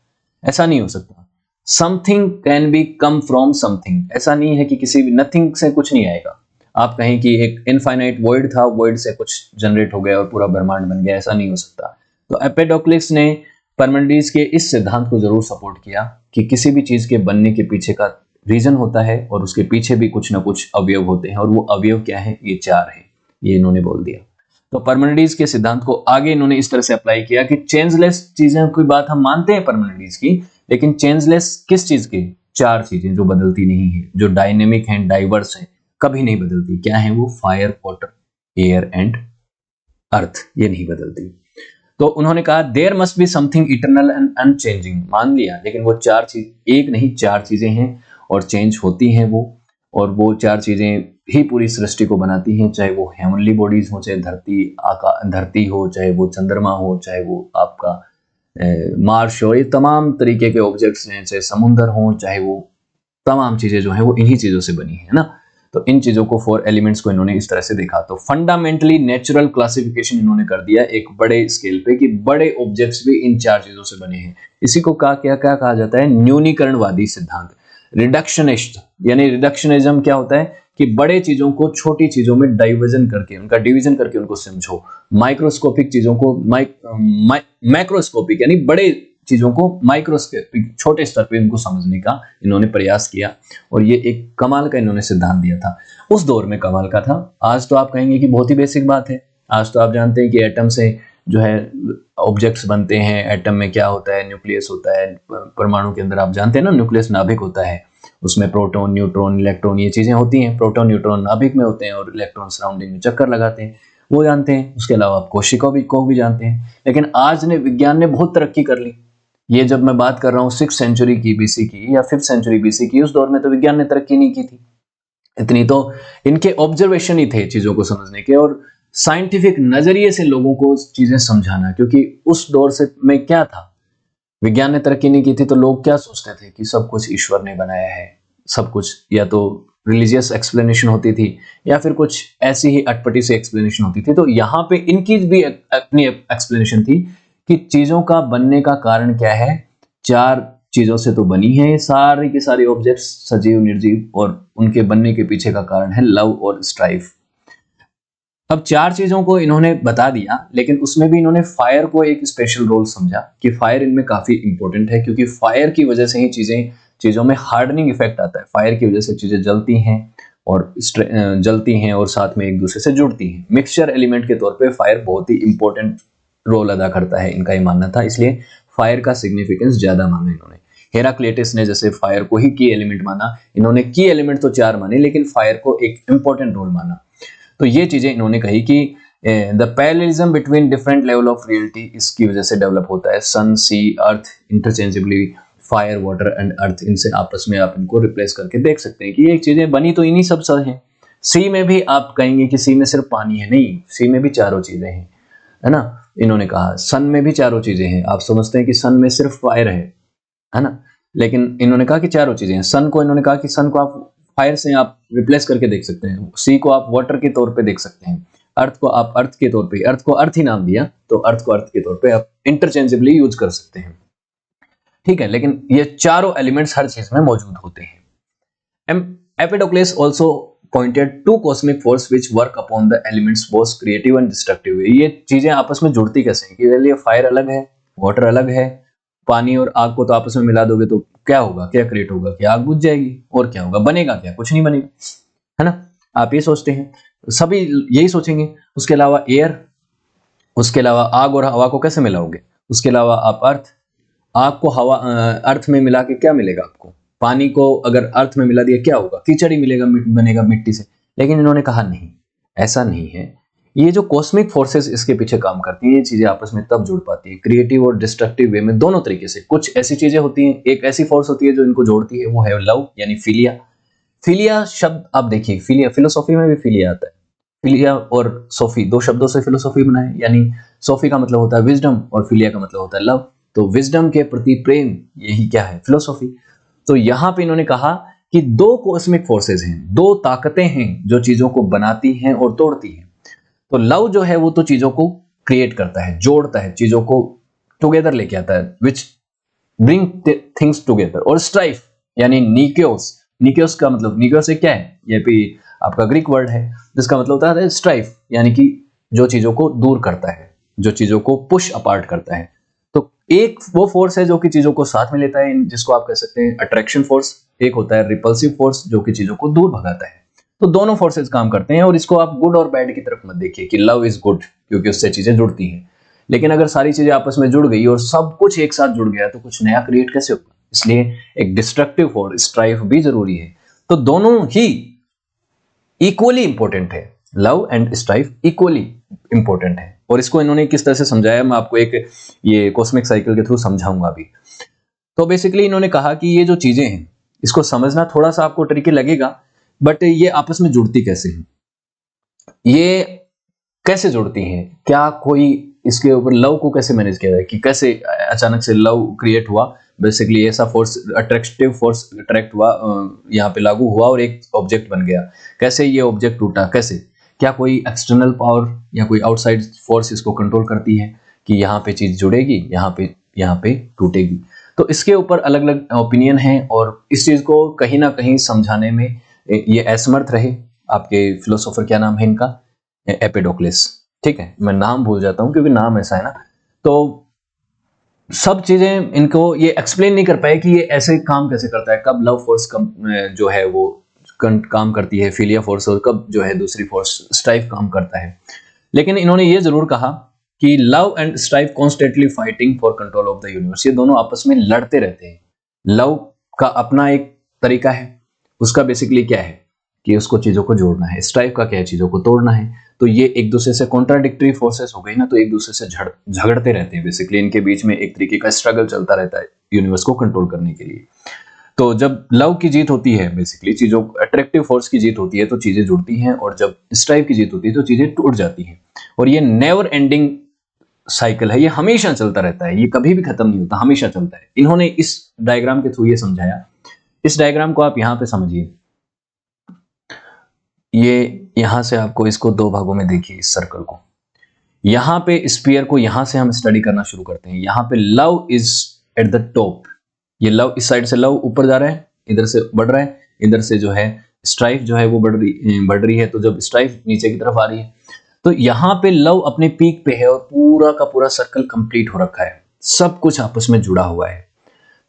ऐसा नहीं हो सकता। Something can be come from something, ऐसा नहीं है कि किसी भी नथिंग से कुछ नहीं आएगा। आप कहें कि एक इनफाइनाइट वॉइड था, वॉइड से कुछ जनरेट हो गया और पूरा ब्रह्मांड बन गया, ऐसा नहीं हो सकता। तो एम्पेडोक्लस ने पार्मेनिडीज के इस सिद्धांत को जरूर सपोर्ट किया कि किसी भी चीज के बनने के पीछे का रीजन होता है और उसके पीछे भी कुछ ना कुछ अवयव होते हैं, और वो अवयव क्या है, ये चार है, ये इन्होंने बोल दिया। तो पार्मेनिडीज के सिद्धांत को आगे इन्होंने इस तरह से अप्लाई किया कि चेंजलेस चीजें की बात हम मानते हैं पार्मेनिडीज की, लेकिन चेंजलेस किस चीज की, चार चीजें जो बदलती नहीं है, जो डायनेमिक हैं, डाइवर्स है, कभी नहीं बदलती। क्या है वो? Fire, water, air and earth, ये नहीं बदलती। तो उन्होंने कहा there must be something eternal and unchanging, मान लिया, लेकिन वो चार चीज, एक नहीं चार चीजें हैं और चेंज होती हैं वो, और वो चार चीजें ही पूरी सृष्टि को बनाती हैं, चाहे वो हेवनली बॉडीज हो, चाहे धरती हो, चाहे वो चंद्रमा हो, चाहे वो आपका मार्स हो, ये तमाम तरीके के ऑब्जेक्ट्स हैं, चाहे समुंदर हो, चाहे वो तमाम चीजें जो है वो इन्हीं चीजों से बनी है ना। तो इन चीजों को, फोर एलिमेंट्स को इन्होंने इस तरह से देखा। तो फंडामेंटली नेचुरल क्लासिफिकेशन इन्होंने कर दिया एक बड़े स्केल पे कि बड़े ऑब्जेक्ट्स भी इन चार चीजों से बने हैं। इसी को क्या कहा जाता है? न्यूनीकरणवादी सिद्धांत, रिडक्शनिस्ट। यानी रिडक्शनिज्म क्या होता है कि बड़े चीजों को छोटी चीजों में डाइवर्जन करके, उनका डिवीजन करके उनको समझो। माइक्रोस्कोपिक चीजों को मैक्रोस्कोपिक यानी बड़े चीजों को माइक्रोस्कोपिक छोटे स्तर पे उनको समझने का इन्होंने प्रयास किया, और ये एक कमाल का इन्होंने सिद्धांत दिया था। उस दौर में कमाल का था। आज तो आप कहेंगे कि बहुत ही बेसिक बात है। आज तो आप जानते हैं कि एटम से जो है ऑब्जेक्ट्स बनते हैं। एटम में क्या होता है? न्यूक्लियस होता है। परमाणु के अंदर आप जानते हैं ना, न्यूक्लियस नाभिक होता है, उसमें प्रोटॉन, न्यूट्रॉन, इलेक्ट्रॉन, ये चीजें होती हैं। प्रोटॉन न्यूट्रॉन नाभिक में होते हैं और इलेक्ट्रॉन सराउंडिंग में चक्कर लगाते हैं, वो जानते हैं। उसके अलावा आप कोशिका को भी जानते हैं। लेकिन आज ने विज्ञान ने बहुत तरक्की कर ली। ये जब मैं बात कर रहा हूँ 6th सेंचुरी की बीसी की या 5th सेंचुरी बीसी की, उस दौर में तो विज्ञान ने तरक्की नहीं की थी इतनी। तो इनके ऑब्जर्वेशन ही थे चीजों को समझने के, और साइंटिफिक नजरिए से लोगों को चीजें समझाना। क्योंकि उस दौर से में क्या था, विज्ञान ने तरक्की नहीं की थी, तो लोग क्या सोचते थे कि सब कुछ ईश्वर ने बनाया है। सब कुछ या तो रिलीजियस एक्सप्लेनेशन होती थी या फिर कुछ ऐसी ही अटपटी सी एक्सप्लेनेशन होती थी। तो यहाँ पे इनकी भी अपनी एक्सप्लेनेशन थी कि चीजों का बनने का कारण क्या है। चार चीजों से तो बनी है सारी की सारी ऑब्जेक्ट्स, सजीव, निर्जीव, और उनके बनने के पीछे का कारण है लव और स्ट्राइफ। अब चार चीजों को इन्होंने बता दिया, लेकिन उसमें भी इन्होंने फायर को एक स्पेशल रोल समझा कि फायर इनमें काफी इंपॉर्टेंट है, क्योंकि फायर की वजह से ही चीजों में हार्डनिंग इफेक्ट आता है। फायर की वजह से चीजें जलती हैं और साथ में एक दूसरे से जुड़ती हैं। मिक्सचर एलिमेंट के तौर पे फायर बहुत ही इंपॉर्टेंट रोल अदा करता है, इनका ही मानना था। इसलिए फायर का सिग्निफिकेंस ज्यादा माना इन्होंने। हेराक्लिटस ने जैसे फायर को ही की एलिमेंट माना, इन्होंने की एलिमेंट तो चार माने, लेकिन फायर को एक इंपॉर्टेंट रोल माना। तो ये चीजें इन्होंने कही कि the parallelism between different level of reality इसकी वजह से डेवलप होता है। Sun, sea, earth interchangeably, fire, water and earth, इनसे आपस में आप इनको रिप्लेस करके देख सकते हैं कि ये चीजें बनी तो इन्हीं सब हैं। सी में भी आप कहेंगे कि सी में सिर्फ पानी है, नहीं, सी में भी चारों चीजें हैं, है ना। इन्होंने कहा सन में भी चारों चीजें हैं। आप समझते हैं कि सन में सिर्फ फायर है ना, लेकिन इन्होंने कहा कि चारों चीजें हैं। सन को इन्होंने कहा कि सन को आप फायर से आप रिप्लेस करके देख सकते हैं। सी को आप वाटर के तौर पे देख सकते हैं। अर्थ को आप अर्थ के तौर पे, अर्थ को अर्थ ही नाम दिया, तो अर्थ को अर्थ के तौर पे आप इंटरचेंजेबली यूज कर सकते हैं, ठीक है। लेकिन ये चारों एलिमेंट्स हर चीज में मौजूद होते हैं। Empedocles also pointed to cosmic force which work upon the elements both creative and destructive. ये चीजें आपस में जुड़ती कैसे हैं कि फायर अलग है, वाटर अलग है, पानी और आग को तो आपस में मिला दोगे तो क्या होगा, क्या क्रिएट होगा कि आग बुझ जाएगी, और क्या होगा, बनेगा क्या, कुछ नहीं बनेगा, है ना। आप ये सोचते हैं, सभी यही सोचेंगे। उसके अलावा एयर, उसके अलावा आग और हवा को कैसे मिलाओगे, उसके अलावा आप अर्थ, आग को हवा अर्थ में मिला के क्या मिलेगा आपको, पानी को अगर अर्थ में मिला दिया क्या होगा, कीचड़ ही मिलेगा, बनेगा मिट्टी से। लेकिन इन्होंने कहा नहीं, ऐसा नहीं है। ये जो कॉस्मिक फोर्सेस इसके पीछे काम करती हैं, ये चीजें आपस में तब जुड़ पाती है क्रिएटिव और डिस्ट्रक्टिव वे में, दोनों तरीके से। कुछ ऐसी चीजें होती हैं, एक ऐसी फोर्स होती है जो इनको जोड़ती है, वो है लव यानी फिलिया। फिलिया शब्द आप देखिए, फिलिया फिलोसॉफी में भी फिलिया आता है। फिलिया और सोफी, दो शब्दों से फिलोसॉफी बना है, यानी सोफी का मतलब होता है विजडम और फिलिया का मतलब होता है लव। तो विजडम के प्रति प्रेम, यही क्या है, फिलोसॉफी। तो यहां पे इन्होंने कहा कि दो कॉस्मिक फोर्सेस हैं, दो ताकतें हैं जो चीजों को बनाती हैं और तोड़ती हैं। तो लव जो है वो तो चीजों को क्रिएट करता है, जोड़ता है, चीजों को टुगेदर लेके आता है, विच ब्रिंग थिंग्स टुगेदर। और स्ट्राइफ यानी निकोस, निकोस का मतलब, निकोस से क्या है, ये भी आपका ग्रीक वर्ड है जिसका मतलब होता है स्ट्राइफ, यानी कि जो चीजों को दूर करता है, जो चीजों को पुश अपार्ट करता है। तो एक वो फोर्स है जो कि चीजों को साथ में लेता है, जिसको आप कह सकते हैं अट्रैक्शन फोर्स। एक होता है रिपल्सिव फोर्स जो कि चीजों को दूर भगाता है। तो दोनों फोर्सेस काम करते हैं, और इसको आप गुड और बैड की तरफ मत देखिए कि लव इज गुड क्योंकि उससे चीजें जुड़ती हैं। लेकिन अगर सारी चीजें आपस में जुड़ गई और सब कुछ एक साथ जुड़ गया तो कुछ नया क्रिएट कैसे होगा। इसलिए एक डिस्ट्रक्टिव फोर्स स्ट्राइफ भी जरूरी है। तो दोनों ही इक्वली इंपॉर्टेंट है, love and strife equally important है। और इसको इन्होंने किस तरह से समझाया, मैं आपको एक ये कॉस्मिक साइकिल के थ्रू समझाऊंगा अभी। तो बेसिकली इन्होंने कहा कि ये जो चीजें हैं इसको समझना थोड़ा सा आपको ट्रिकी लगेगा, बट ये आपस में जुड़ती कैसे हैं, ये कैसे जुड़ती हैं, क्या कोई इसके ऊपर लव को कैसे मैनेज किया जाए कि कैसे अचानक से लव क्रिएट हुआ। बेसिकली ऐसा फोर्स, अट्रैक्टिव फोर्स अट्रैक्ट हुआ, यहाँ पे लागू हुआ और एक ऑब्जेक्ट बन गया। कैसे ये ऑब्जेक्ट टूटा, कैसे, क्या कोई एक्सटर्नल पावर या कोई आउटसाइड फोर्स इसको कंट्रोल करती है कि यहाँ पे चीज जुड़ेगी, यहाँ पे टूटेगी। तो इसके ऊपर अलग अलग ओपिनियन है, और इस चीज को कहीं ना कहीं समझाने में ये असमर्थ रहे। आपके फिलोसोफर क्या नाम है इनका, एपिडोक्लेस। ठीक है, मैं नाम भूल जाता हूं क्योंकि नाम ऐसा है ना। तो सब चीजें इनको ये एक्सप्लेन नहीं कर पाए कि ये ऐसे काम कैसे करता है, कब लव फोर्स जो है वो काम करती है फिलिया फोर्स, और कब जो है दूसरी फोर्स स्ट्राइफ काम करता है। लेकिन इन्होंने ये जरूर कहा कि love and strife constantly fighting for control of the universe, ये दोनों आपस में लड़ते रहते हैं। लव का अपना एक तरीका है, उसका बेसिकली क्या है कि उसको चीजों को जोड़ना है, स्ट्राइफ का क्या है, चीजों को तोड़ना है। तो ये एक दूसरे से कॉन्ट्राडिक्टरी फोर्सेस हो गई ना, तो एक दूसरे से झगड़ते रहते हैं। बेसिकली इनके बीच में एक तरीके का स्ट्रगल चलता रहता है यूनिवर्स को कंट्रोल करने के लिए। तो जब लव की जीत होती है, बेसिकली चीजों, अट्रैक्टिव फोर्स की जीत होती है तो चीजें जुड़ती हैं, और जब स्ट्राइफ की जीत होती है तो चीजें टूट जाती हैं। और ये नेवर एंडिंग साइकिल है, ये हमेशा चलता रहता है, ये कभी भी खत्म नहीं होता, हमेशा चलता है। इन्होंने इस डायग्राम के थ्रू ये समझाया। इस डायग्राम को आप यहां पे समझिए, ये यहां से आपको इसको दो भागों में देखिए, इस सर्कल को। यहां पे स्फीयर को यहां से हम स्टडी करना शुरू करते हैं। यहां पे love is at the top, ये लव, इस साइड से लव ऊपर जा रहा है, इधर से बढ़ रहा है, इधर से जो है स्ट्राइफ जो है वो बढ़ रही है। तो जब स्ट्राइफ नीचे की तरफ आ रही है तो यहाँ पे लव अपने पीक पे है, और पूरा का पूरा सर्कल कंप्लीट हो रखा है, सब कुछ आपस में जुड़ा हुआ है।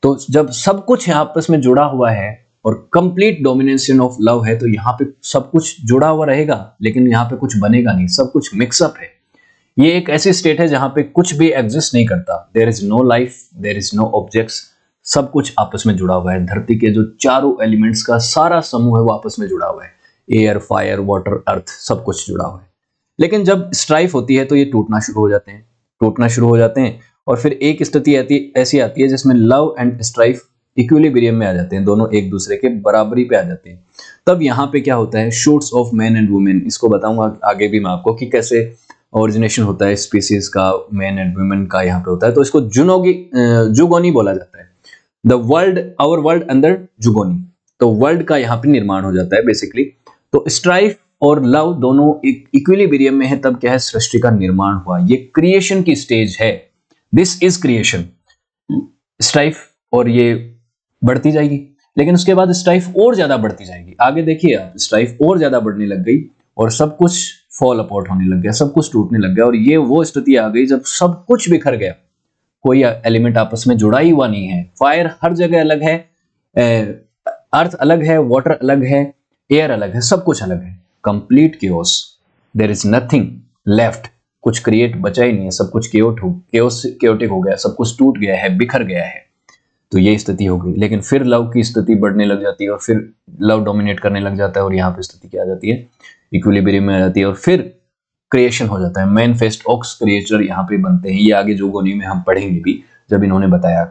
तो जब सब कुछ आपस में जुड़ा हुआ है और कंप्लीट डोमिनेशन ऑफ लव है, तो यहाँ पे सब कुछ जुड़ा हुआ रहेगा, लेकिन यहाँ पे कुछ बनेगा नहीं, सब कुछ मिक्सअप है। ये एक ऐसी स्टेट है जहां पे कुछ भी एग्जिस्ट नहीं करता, there is no life, there is no objects, सब कुछ आपस में जुड़ा हुआ है। धरती के जो चारों एलिमेंट्स का सारा समूह है वो आपस में जुड़ा हुआ है, एयर, फायर, वाटर, अर्थ, सब कुछ जुड़ा हुआ है। लेकिन जब स्ट्राइफ होती है तो ये टूटना शुरू हो जाते हैं, और फिर एक स्थिति ऐसी आती है जिसमें लव एंड स्ट्राइफ इक्विलिब्रियम में आ जाते हैं, दोनों एक दूसरे के बराबरी पे आ जाते हैं। तब यहाँ पे क्या होता है, shoots of man and women, इसको बताऊंगा आगे भी मैं आपको कि कैसे ओरिजिनेशन होता है स्पीसीज का, मैन एंड वुमेन का यहाँ पे होता है। तो इसको जुगोनी बोला जाता है, the world, our world under जुगोनी। तो वर्ल्ड का यहाँ पे निर्माण हो जाता है बेसिकली। तो स्ट्राइफ और लव दोनों एक इक्विलिब्रियम में है, तब क्या है, सृष्टि का निर्माण हुआ। ये क्रिएशन की स्टेज है, दिस इज क्रिएशन। स्ट्राइफ और ये बढ़ती जाएगी, लेकिन उसके बाद स्ट्राइफ और ज्यादा बढ़ती जाएगी। आगे देखिए आप, स्ट्राइफ और ज्यादा बढ़ने लग गई और सब कुछ फॉल अपॉर्ट होने लग गया, सब कुछ टूटने लग गया। और ये वो स्थिति आ गई जब सब कुछ बिखर गया, कोई एलिमेंट आपस में जुड़ा ही हुआ नहीं है। फायर हर जगह अलग है, अर्थ अलग है, वाटर अलग है, एयर अलग है, सब कुछ अलग है। Complete chaos, there is nothing left, कुछ क्रिएट बचा ही नहीं है, सब कुछ केओटिक हो गया, सब कुछ टूट गया है, बिखर गया है। तो ये स्थिति हो गई। लेकिन फिर लव की स्थिति बढ़ने लग जाती है और फिर लव डोमिनेट करने लग जाता है और यहाँ पे स्थिति क्या आ जाती है, इक्विलिब्रियम में आ जाती है और फिर क्रिएशन हो जाता है। मैनफेस्ट ऑक्स क्रिएचर यहाँ पे बनते हैं। ये आगे जोगोनी में हम पढ़ेंगे भी, जब इन्होंने बताया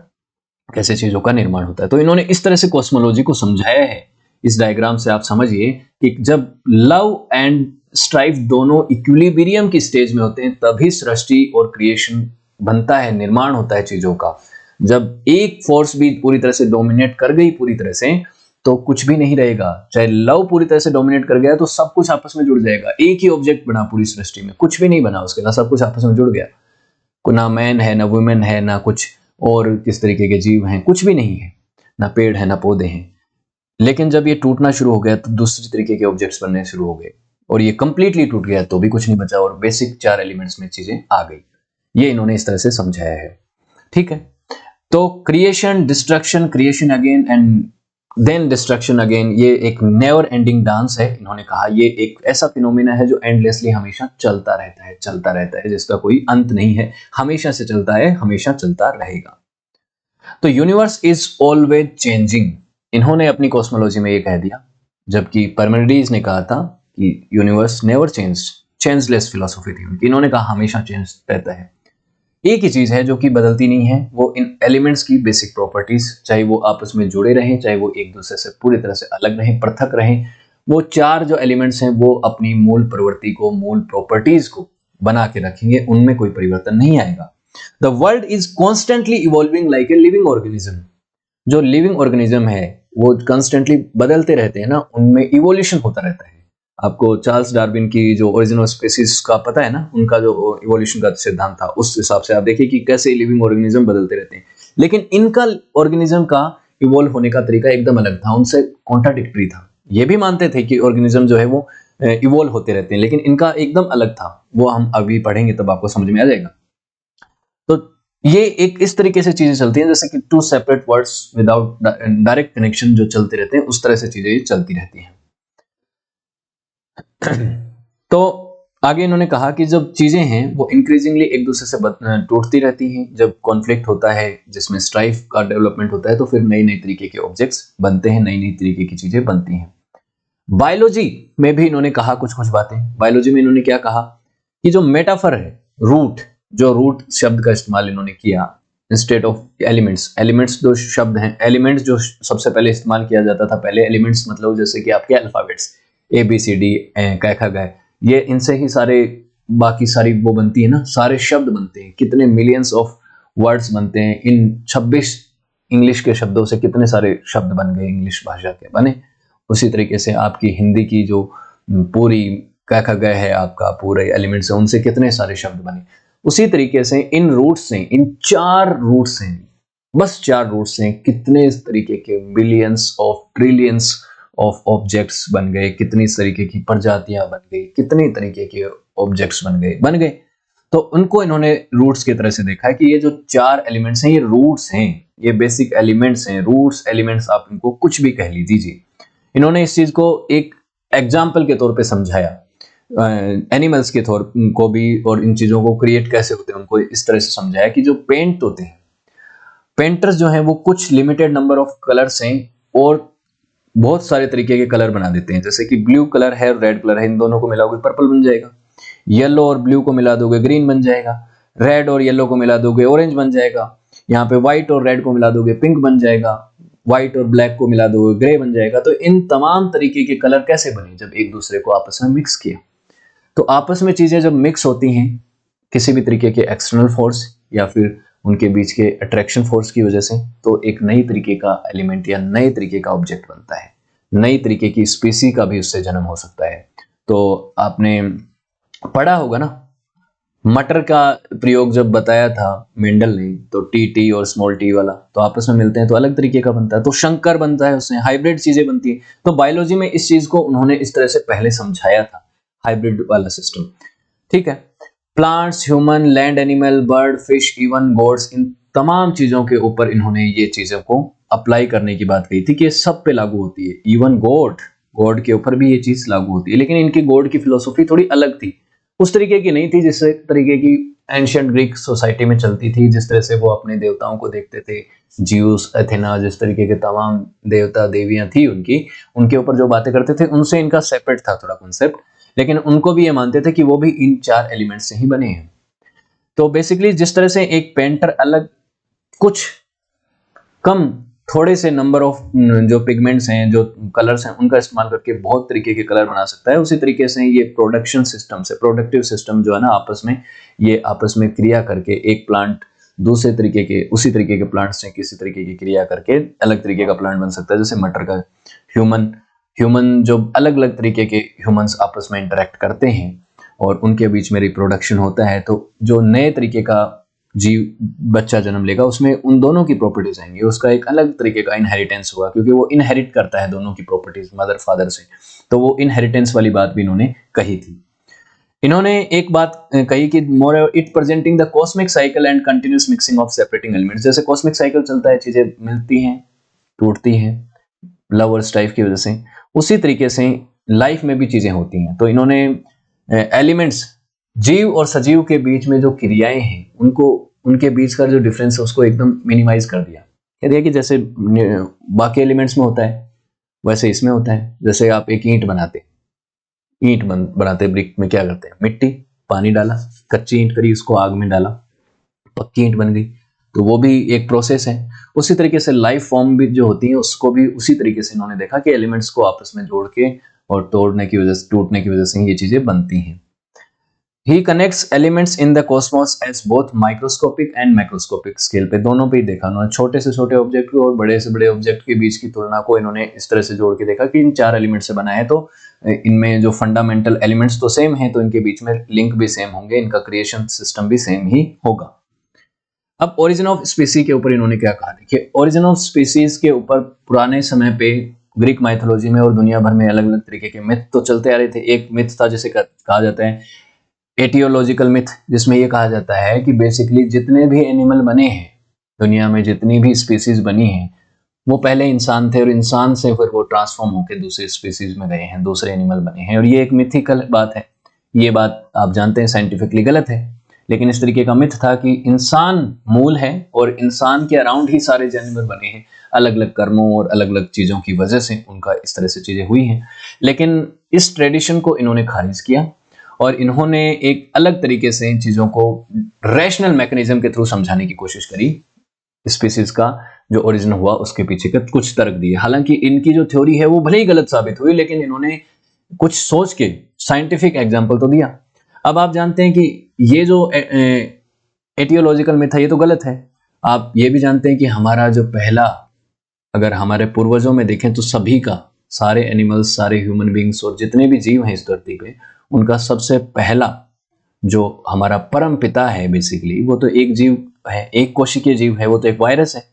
कैसे चीजों का निर्माण होता है। तो इन्होंने इस तरह से कॉस्मोलॉजी को समझाया है। इस डायग्राम से आप समझिए कि जब लव एंड स्ट्राइफ दोनों इक्विलिब्रियम की स्टेज में होते हैं तभी सृष्टि और क्रिएशन बनता है, निर्माण होता है चीजों का। जब एक फोर्स भी पूरी तरह से डोमिनेट कर गई पूरी तरह से, तो कुछ भी नहीं रहेगा। चाहे लव पूरी तरह से डोमिनेट कर गया तो सब कुछ आपस में जुड़ जाएगा। एक ही ऑब्जेक्ट बना पूरी सृष्टि में, कुछ भी नहीं बना उसके, ना सब कुछ आपस में जुड़ गया। ना मैन है, ना वुमेन है, ना कुछ और किस तरीके के जीव हैं, कुछ भी नहीं है, ना पेड़ है, ना पौधे हैं। लेकिन जब ये टूटना शुरू हो गया तो दूसरी तरीके के ऑब्जेक्ट्स बनने शुरू हो गए और ये कंप्लीटली टूट गया तो भी कुछ नहीं बचा और बेसिक 4 एलिमेंट्स में चीजें आ गई। ये इन्होंने इस तरह से समझाया है। ठीक है, तो creation, destruction, creation again and then destruction again, ये एक नेवर एंडिंग डांस है। इन्होंने कहा ये एक ऐसा फिनोमेना है जो एंडलेसली हमेशा चलता रहता है, जिसका कोई अंत नहीं है, हमेशा से चलता है, हमेशा चलता रहेगा। तो यूनिवर्स इज ऑलवेज चेंजिंग, इन्होंने अपनी कॉस्मोलॉजी में ये कह दिया, जबकि पार्मेनिडीज ने कहा था कि यूनिवर्स नेवर चेंजलेस फिलॉसफी थी उनकी। इन्होंने कहा हमेशा चेंज रहता है। एक ही चीज है जो कि बदलती नहीं है, वो इन एलिमेंट्स की बेसिक प्रॉपर्टीज, चाहे वो आपस में जुड़े रहें, चाहे वो एक दूसरे से पूरी तरह से अलग रहें, पृथक रहें, वो 4 जो एलिमेंट्स हैं वो अपनी मूल प्रवृत्ति को, मूल प्रॉपर्टीज को बना के रखेंगे, उनमें कोई परिवर्तन नहीं आएगा। The world is constantly evolving like a living organism. जो लिविंग ऑर्गेनिज्म है वो कॉन्स्टेंटली बदलते रहते हैं ना, उनमें इवोल्यूशन होता रहता है। आपको चार्ल्स डार्विन की जो ओरिजिन ऑफ स्पीसीज का पता है ना, उनका जो इवोल्यूशन का सिद्धांत था, उस हिसाब से आप देखिए कि कैसे लिविंग ऑर्गेनिज्म बदलते रहते हैं। लेकिन इनका ऑर्गेनिज्म का इवोल्व होने का तरीका एकदम अलग था, उनसे कॉन्ट्राडिक्टरी था। ये भी मानते थे कि ऑर्गेनिज्म जो है वो इवोल्व होते रहते हैं, लेकिन इनका एकदम अलग था। वो हम अभी पढ़ेंगे तब आपको समझ में आ जाएगा। तो ये एक इस तरीके से चीजें चलती हैं जैसे कि 2 separate words without direct connection जो चलते रहते हैं, उस तरह से चीजें चलती रहती हैं। तो आगे इन्होंने कहा कि जब चीजें हैं वो इंक्रीजिंगली एक दूसरे से टूटती रहती हैं, जब कॉन्फ्लिक्ट होता है, जिसमें स्ट्राइफ का डेवलपमेंट होता है, तो फिर नई नई तरीके के ऑब्जेक्ट्स बनते हैं, नई नई तरीके की चीजें बनती हैं। बायोलॉजी में भी इन्होंने कहा कुछ बातें। बायोलॉजी में इन्होंने क्या कहा कि जो मेटाफर है, रूट शब्द का इस्तेमाल इन्होंने किया इंस्टेड ऑफ एलिमेंट्स जो शब्द हैं, एलिमेंट्स जो सबसे पहले इस्तेमाल किया जाता था, पहले एलिमेंट्स मतलब जैसे कि आपके अल्फाबेट्स ABCD क ख ग, ये इनसे ही सारे बाकी सारी वो बनती है ना, सारे शब्द बनते हैं, कितने मिलियंस ऑफ वर्ड्स बनते हैं। इन 26 इंग्लिश के शब्दों से कितने सारे शब्द बन गए, इंग्लिश भाषा के बने। उसी तरीके से आपकी हिंदी की जो पूरी क ख ग है, आपका पूरे एलिमेंट्स है, उनसे कितने सारे शब्द बने। उसी तरीके से इन रूट्स से, इन 4 रूट्स से, बस 4 रूट्स से कितने इस तरीके के billions of trillions of objects बन गए, कितनी तरीके की प्रजातियां बन गई, कितने तरीके के ऑब्जेक्ट्स बन गए। तो उनको इन्होंने रूट्स की तरह से देखा है कि ये जो 4 एलिमेंट्स हैं, ये रूट्स हैं, ये बेसिक एलिमेंट्स हैं, रूट्स एलिमेंट्स आप इनको कुछ भी कह लीजिए। इन्होंने इस चीज को एक एग्जाम्पल के तौर पे समझाया, एनिमल्स के तौर को भी, और इन चीजों को क्रिएट कैसे होते हैं उनको इस तरह से समझाया कि जो पेंट होते हैं, पेंटर्स जो हैं वो कुछ लिमिटेड नंबर ऑफ कलर्स हैं और बहुत सारे तरीके के कलर बना देते हैं। जैसे कि ब्लू कलर है और रेड कलर है, इन दोनों को मिलाओगे पर्पल बन जाएगा। येलो और ब्लू को मिला दोगे ग्रीन बन जाएगा। रेड और येलो को मिला दोगे ऑरेंज बन जाएगा। यहाँ पे व्हाइट और रेड को मिला दोगे पिंक बन जाएगा। व्हाइट और ब्लैक को मिला दोगे ग्रे बन जाएगा। तो इन तमाम तरीके के कलर कैसे बने, जब एक दूसरे को आपस में मिक्स किया। तो आपस में चीजें जब मिक्स होती हैं किसी भी तरीके के एक्सटर्नल फोर्स या फिर उनके बीच के अट्रैक्शन फोर्स की वजह से, तो एक नई तरीके का एलिमेंट या नए तरीके का ऑब्जेक्ट बनता है, नई तरीके की स्पीसी का भी उससे जन्म हो सकता है। तो आपने पढ़ा होगा ना, मटर का प्रयोग जब बताया था मेंडल ने, तो टी और स्मॉल टी वाला, तो आपस में मिलते हैं तो अलग तरीके का बनता है, तो शंकर बनता है, उससे हाइब्रिड चीजें बनती है। तो बायोलॉजी में इस चीज को उन्होंने इस तरह से पहले समझाया था, हाइब्रिड वाला सिस्टम। ठीक है, plants, human, land animal, bird, fish, even gods, इन तमाम चीजों के ऊपर इन्होंने ये चीजों को अप्लाई करने की बात कही थी कि ये सब पे लागू होती है। इवन गॉड के ऊपर भी ये चीज लागू होती है, लेकिन इनकी गॉड की फिलोसॉफी थोड़ी अलग थी, उस तरीके की नहीं थी जिस तरीके की एंशियंट ग्रीक सोसाइटी में चलती थी, जिस तरह से वो अपने देवताओं को देखते थे। जियूस, एथेना, जिस तरीके के तमाम देवता देवियां थी उनके ऊपर जो बातें करते थे, उनसे इनका सेपरेट था थोड़ा कॉन्सेप्ट। लेकिन उनको भी ये मानते थे कि वो भी इन 4 एलिमेंट से ही बने हैं। तो बेसिकली जिस तरह से एक पेंटर अलग कुछ कम थोड़े से नंबर ऑफ जो पिगमेंट्स हैं, जो कलर्स हैं, उनका इस्तेमाल करके बहुत तरीके के कलर बना सकता है, उसी तरीके से ये प्रोडक्शन सिस्टम से, प्रोडक्टिव सिस्टम जो है ना, आपस में क्रिया करके एक प्लांट दूसरे तरीके के, उसी तरीके के प्लांट से किसी तरीके की क्रिया करके अलग तरीके का प्लांट बन सकता है। जैसे मटर का ह्यूमन जो अलग अलग तरीके के ह्यूमंस आपस में इंटरेक्ट करते हैं और उनके बीच में रिप्रोडक्शन होता है, तो जो नए तरीके का जीव बच्चा जन्म लेगा उसमें उन दोनों की प्रॉपर्टीज आएंगी, उसका एक अलग तरीके का इनहेरिटेंस होगा, क्योंकि वो इनहेरिट करता है दोनों की प्रॉपर्टीज मदर फादर से। तो वो इनहेरिटेंस वाली बात भी इन्होंने कही थी। इन्होंने एक बात कही कि more it presenting the cosmic cycle and continuous mixing of separating elements. जैसे कॉस्मिक साइकिल चलता है, चीजें मिलती हैं, टूटती हैं, लव और स्ट्राइफ की वजह से, उसी तरीके से लाइफ में भी चीजें होती हैं। तो इन्होंने एलिमेंट्स, जीव और सजीव के बीच में जो क्रियाएं हैं, उनके बीच का जो डिफरेंस है उसको एकदम मिनिमाइज कर दिया। कह दिया कि जैसे बाकी एलिमेंट्स में होता है वैसे इसमें होता है। जैसे आप एक ईंट बनाते ब्रिक में क्या करते हैं, मिट्टी, पानी डाला, कच्ची ईंट करी, उसको आग में डाला, पक्की ईंट बन गई। तो वो भी एक प्रोसेस है। उसी तरीके से लाइफ फॉर्म भी जो होती है उसको भी उसी तरीके से इन्होंने देखा कि एलिमेंट्स को आपस में जोड़ के और टूटने की वजह से ये चीजें बनती हैं। He connects elements in the cosmos as both microscopic and macroscopic scale पे, दोनों पे ही देखा उन्होंने, छोटे से छोटे ऑब्जेक्ट को और बड़े से बड़े ऑब्जेक्ट के बीच की तुलना को इन्होंने इस तरह से जोड़ के देखा कि इन 4 एलिमेंट से बना है, तो इनमें जो फंडामेंटल एलिमेंट्स तो सेम हैं, तो इनके बीच में लिंक भी सेम होंगे, इनका क्रिएशन सिस्टम भी सेम ही होगा। अब ओरिजिन ऑफ स्पीसीज के ऊपर इन्होंने क्या कहा, देखिए ओरिजिन ऑफ स्पीसीज के ऊपर पुराने समय पे ग्रीक माइथोलॉजी में और दुनिया भर में अलग अलग तरीके के मिथ तो चलते आ रहे थे। एक मिथ था जिसे कहा जाता है एटियोलॉजिकल मिथ, जिसमें यह कहा जाता है कि बेसिकली जितने भी एनिमल बने हैं दुनिया में, जितनी भी स्पीसीज बनी हैं, वो पहले इंसान थे और इंसान से फिर वो ट्रांसफॉर्म होकर दूसरे स्पीसीज में गए हैं, दूसरे एनिमल बने हैं। और ये एक मिथिकल बात है, ये बात आप जानते हैं साइंटिफिकली गलत है, लेकिन इस तरीके का मिथ था कि इंसान मूल है और इंसान के अराउंड ही सारे जानवर बने हैं, अलग अलग कर्मों और अलग अलग चीजों की वजह से उनका इस तरह से चीजें हुई हैं। लेकिन इस ट्रेडिशन को इन्होंने खारिज किया और इन्होंने एक अलग तरीके से इन चीजों को रैशनल मैकेनिज्म के थ्रू समझाने की कोशिश करी। स्पीसीज का जो ओरिजिन हुआ उसके पीछे के कुछ तर्क दिए। हालांकि इनकी जो थ्योरी है वो भले ही गलत साबित हुई, लेकिन इन्होंने कुछ सोच के साइंटिफिक एग्जाम्पल तो दिया। अब आप जानते हैं कि ये जो एटियोलॉजिकल मिथ है ये तो गलत है। आप ये भी जानते हैं कि हमारा जो पहला, अगर हमारे पूर्वजों में देखें तो सभी का, सारे एनिमल्स, सारे ह्यूमन बींग्स और जितने भी जीव हैं इस धरती पे, उनका सबसे पहला जो हमारा परम पिता है बेसिकली, वो तो एक जीव है, एक कोशिकीय जीव है, वो तो एक वायरस है।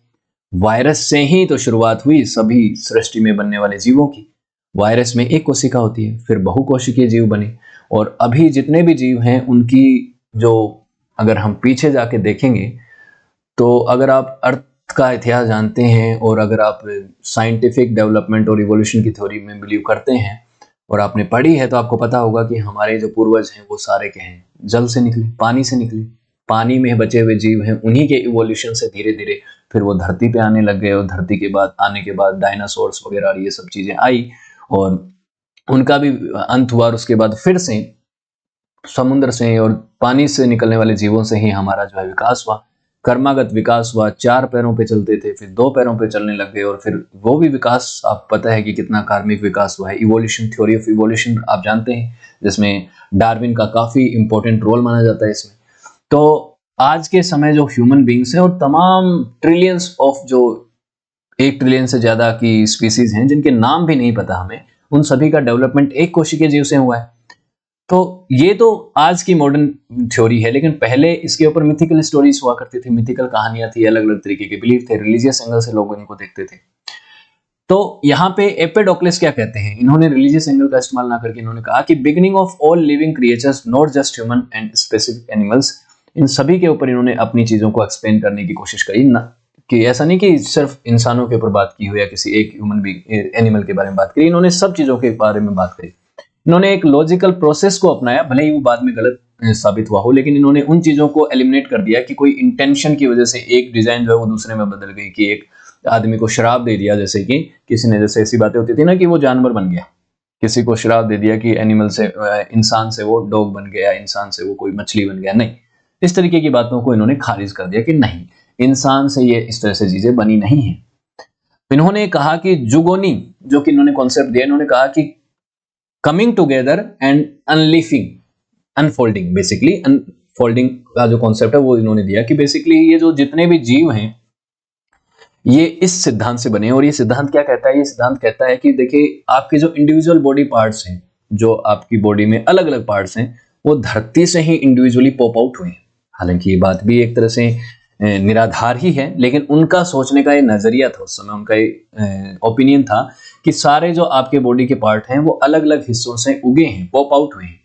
वायरस से ही तो शुरुआत हुई सभी सृष्टि में बनने वाले जीवों की। वायरस में एक कोशिका होती है, फिर बहुकोशिकीय जीव बने, और अभी जितने भी जीव हैं उनकी जो, अगर हम पीछे जाके देखेंगे तो, अगर आप अर्थ का इतिहास जानते हैं और अगर आप साइंटिफिक डेवलपमेंट और इवोल्यूशन की थ्योरी में बिलीव करते हैं और आपने पढ़ी है, तो आपको पता होगा कि हमारे जो पूर्वज हैं वो सारे क्या हैं, जल से निकले, पानी से निकले। पानी में बचे हुए जीव हैं, उन्हीं के इवोल्यूशन से धीरे धीरे फिर वो धरती पे आने लग गए, और धरती के बाद आने के बाद डायनासोर्स वगैरह ये सब चीजें आई और उनका भी अंत हुआ। और उसके बाद फिर से समुद्र से और पानी से निकलने वाले जीवों से ही हमारा जो है विकास हुआ, कर्मागत विकास हुआ। 4 पैरों पे चलते थे, फिर 2 पैरों पे चलने लग गए, और फिर वो भी विकास, आप पता है कि कितना कार्मिक विकास हुआ है। इवोल्यूशन, थ्योरी ऑफ इवोल्यूशन आप जानते हैं, जिसमें डार्विन का काफी इंपॉर्टेंट रोल माना जाता है इसमें। तो आज के समय जो ह्यूमन बींग्स हैं और तमाम ट्रिलियंस ऑफ, जो 1 ट्रिलियन से ज्यादा की स्पीसीज हैं जिनके नाम भी नहीं पता हमें, उन सभी का डेवलपमेंट एक कोशिकीय जीव से हुआ है। तो ये तो आज की मॉडर्न थ्योरी है, लेकिन पहले इसके ऊपर मिथिकल स्टोरीज हुआ करती थी, मिथिकल कहानियां थी, अलग अलग तरीके के बिलीफ थे, रिलीजियस एंगल से लोग इनको देखते थे। तो यहाँ पे एम्पेडोक्लेस क्या कहते हैं, इन्होंने रिलीजियस एंगल का इस्तेमाल ना करके इन्होंने कहा कि beginning of all living creatures, not just human and specific animals, इन सभी के ऊपर इन्होंने अपनी चीज़ों को एक्सप्लेन करने की कोशिश करी ना, कि ऐसा नहीं कि सिर्फ इंसानों के ऊपर बात की हो या किसी एक ह्यूमन बीइंग एनिमल के बारे में बात करी, इन्होंने सब चीज़ों के बारे में बात करी। इन्होंने एक लॉजिकल प्रोसेस को अपनाया, भले ही वो बाद में गलत साबित हुआ हो, लेकिन इन्होंने उन चीज़ों को एलिमिनेट कर दिया कि कोई इंटेंशन की वजह से एक डिज़ाइन जो है वो दूसरे में बदल गई, कि एक आदमी को श्राप दे दिया, जैसे कि किसी ने, जैसे ऐसी बातें होती थी ना कि वो जानवर बन गया, किसी को श्राप दे दिया कि एनिमल से इंसान से वो डॉग बन गया, इंसान से वो कोई मछली बन गया। नहीं, इस तरीके की बातों को इन्होंने खारिज कर दिया कि नहीं, इंसान से ये इस तरह से चीजें बनी नहीं है। इन्होंने कहा कि जुगोनी, जो कि इन्होंने कॉन्सेप्ट दिया, इन्होंने कहा कि coming together and unleafing, unfolding, basically unfolding का जो कॉन्सेप्ट है वो इन्होंने दिया कि बेसिकली ये जो जितने भी जीव हैं ये इस सिद्धांत से बने। और ये सिद्धांत क्या कहता है? ये सिद्धांत कहता है कि देखिए, आपके जो इंडिविजुअल बॉडी पार्ट्स हैं, जो आपकी बॉडी में अलग अलग पार्ट्स हैं, वो धरती से ही इंडिविजुअली पॉप आउट हुए हैं। हालांकि ये बात भी एक तरह से निराधार ही है, लेकिन उनका सोचने का ये नजरिया था, उस समय उनका ये ओपिनियन था कि सारे जो आपके बॉडी के पार्ट हैं वो अलग अलग हिस्सों से उगे हैं, पॉप आउट हुए हैं,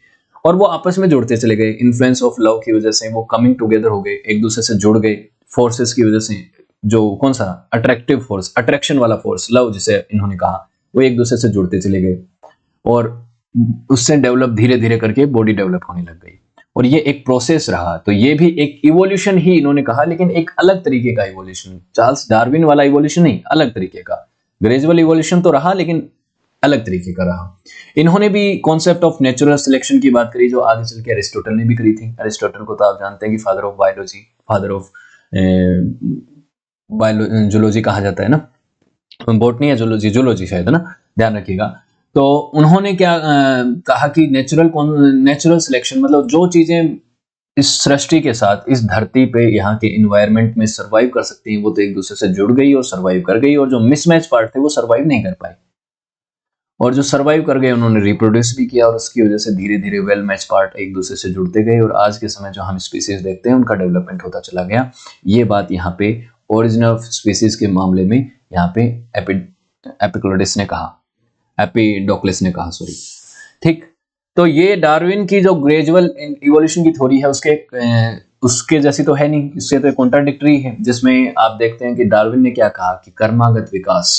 और वो आपस में जुड़ते चले गए। इन्फ्लुएंस ऑफ लव की वजह से वो कमिंग टुगेदर हो गए, एक दूसरे से जुड़ गए। फोर्सेस की वजह से, जो कौन सा अट्रैक्टिव फोर्स, अट्रैक्शन वाला फोर्स, लव जिसे इन्होंने कहा, वो एक दूसरे से जुड़ते चले गए, और उससे डेवलप धीरे धीरे करके बॉडी डेवलप होने लग गई। और ये एक प्रोसेस रहा। तो ये भी एक इवोल्यूशन ही इन्होंने कहा, लेकिन एक अलग तरीके का इवोल्यूशन, चार्ल्स डार्विन वाला इवोल्यूशन नहीं, अलग तरीके का। ग्रेजुअल इवोल्यूशन तो रहा, लेकिन अलग तरीके का रहा। इन्होंने भी कॉन्सेप्ट ऑफ नेचुरल सिलेक्शन की बात करी, जो आगे चल के अरिस्टोटल ने भी करी थी। अरिस्टोटल को तो आप जानते हैं कि father of biology, father of zoology कहा जाता है ना, बॉटनी या जूलॉजी, जूलॉजी शायद है ना, ध्यान रखिएगा। तो उन्होंने क्या कहा कि नेचुरल सिलेक्शन मतलब जो चीजें इस सृष्टि के साथ, इस धरती पे, यहाँ के इन्वायरमेंट में सरवाइव कर सकती हैं, वो तो एक दूसरे से जुड़ गई और सरवाइव कर गई, और जो मिसमैच पार्ट थे वो सरवाइव नहीं कर पाए, और जो सरवाइव कर गए उन्होंने रिप्रोड्यूस भी किया, और उसकी वजह से धीरे धीरे वेल मैच पार्ट एक दूसरे से जुड़ते गए, और आज के समय जो हम स्पीसीज देखते हैं उनका डेवलपमेंट होता चला गया। ये बात यहाँ पे ओरिजिनल स्पीसीज के मामले में यहाँ पे एपिक्लोडिस ने कहा, एपिडोक्लेस ने कहा, सॉरी, ठीक। तो ये डार्विन की जो ग्रेजुअल इवोल्यूशन की थ्योरी है, उसके जैसी तो है नहीं, इससे तो कॉन्ट्राडिक्टरी है, जिसमें आप देखते हैं कि डार्विन ने क्या कहा कि कर्मागत विकास,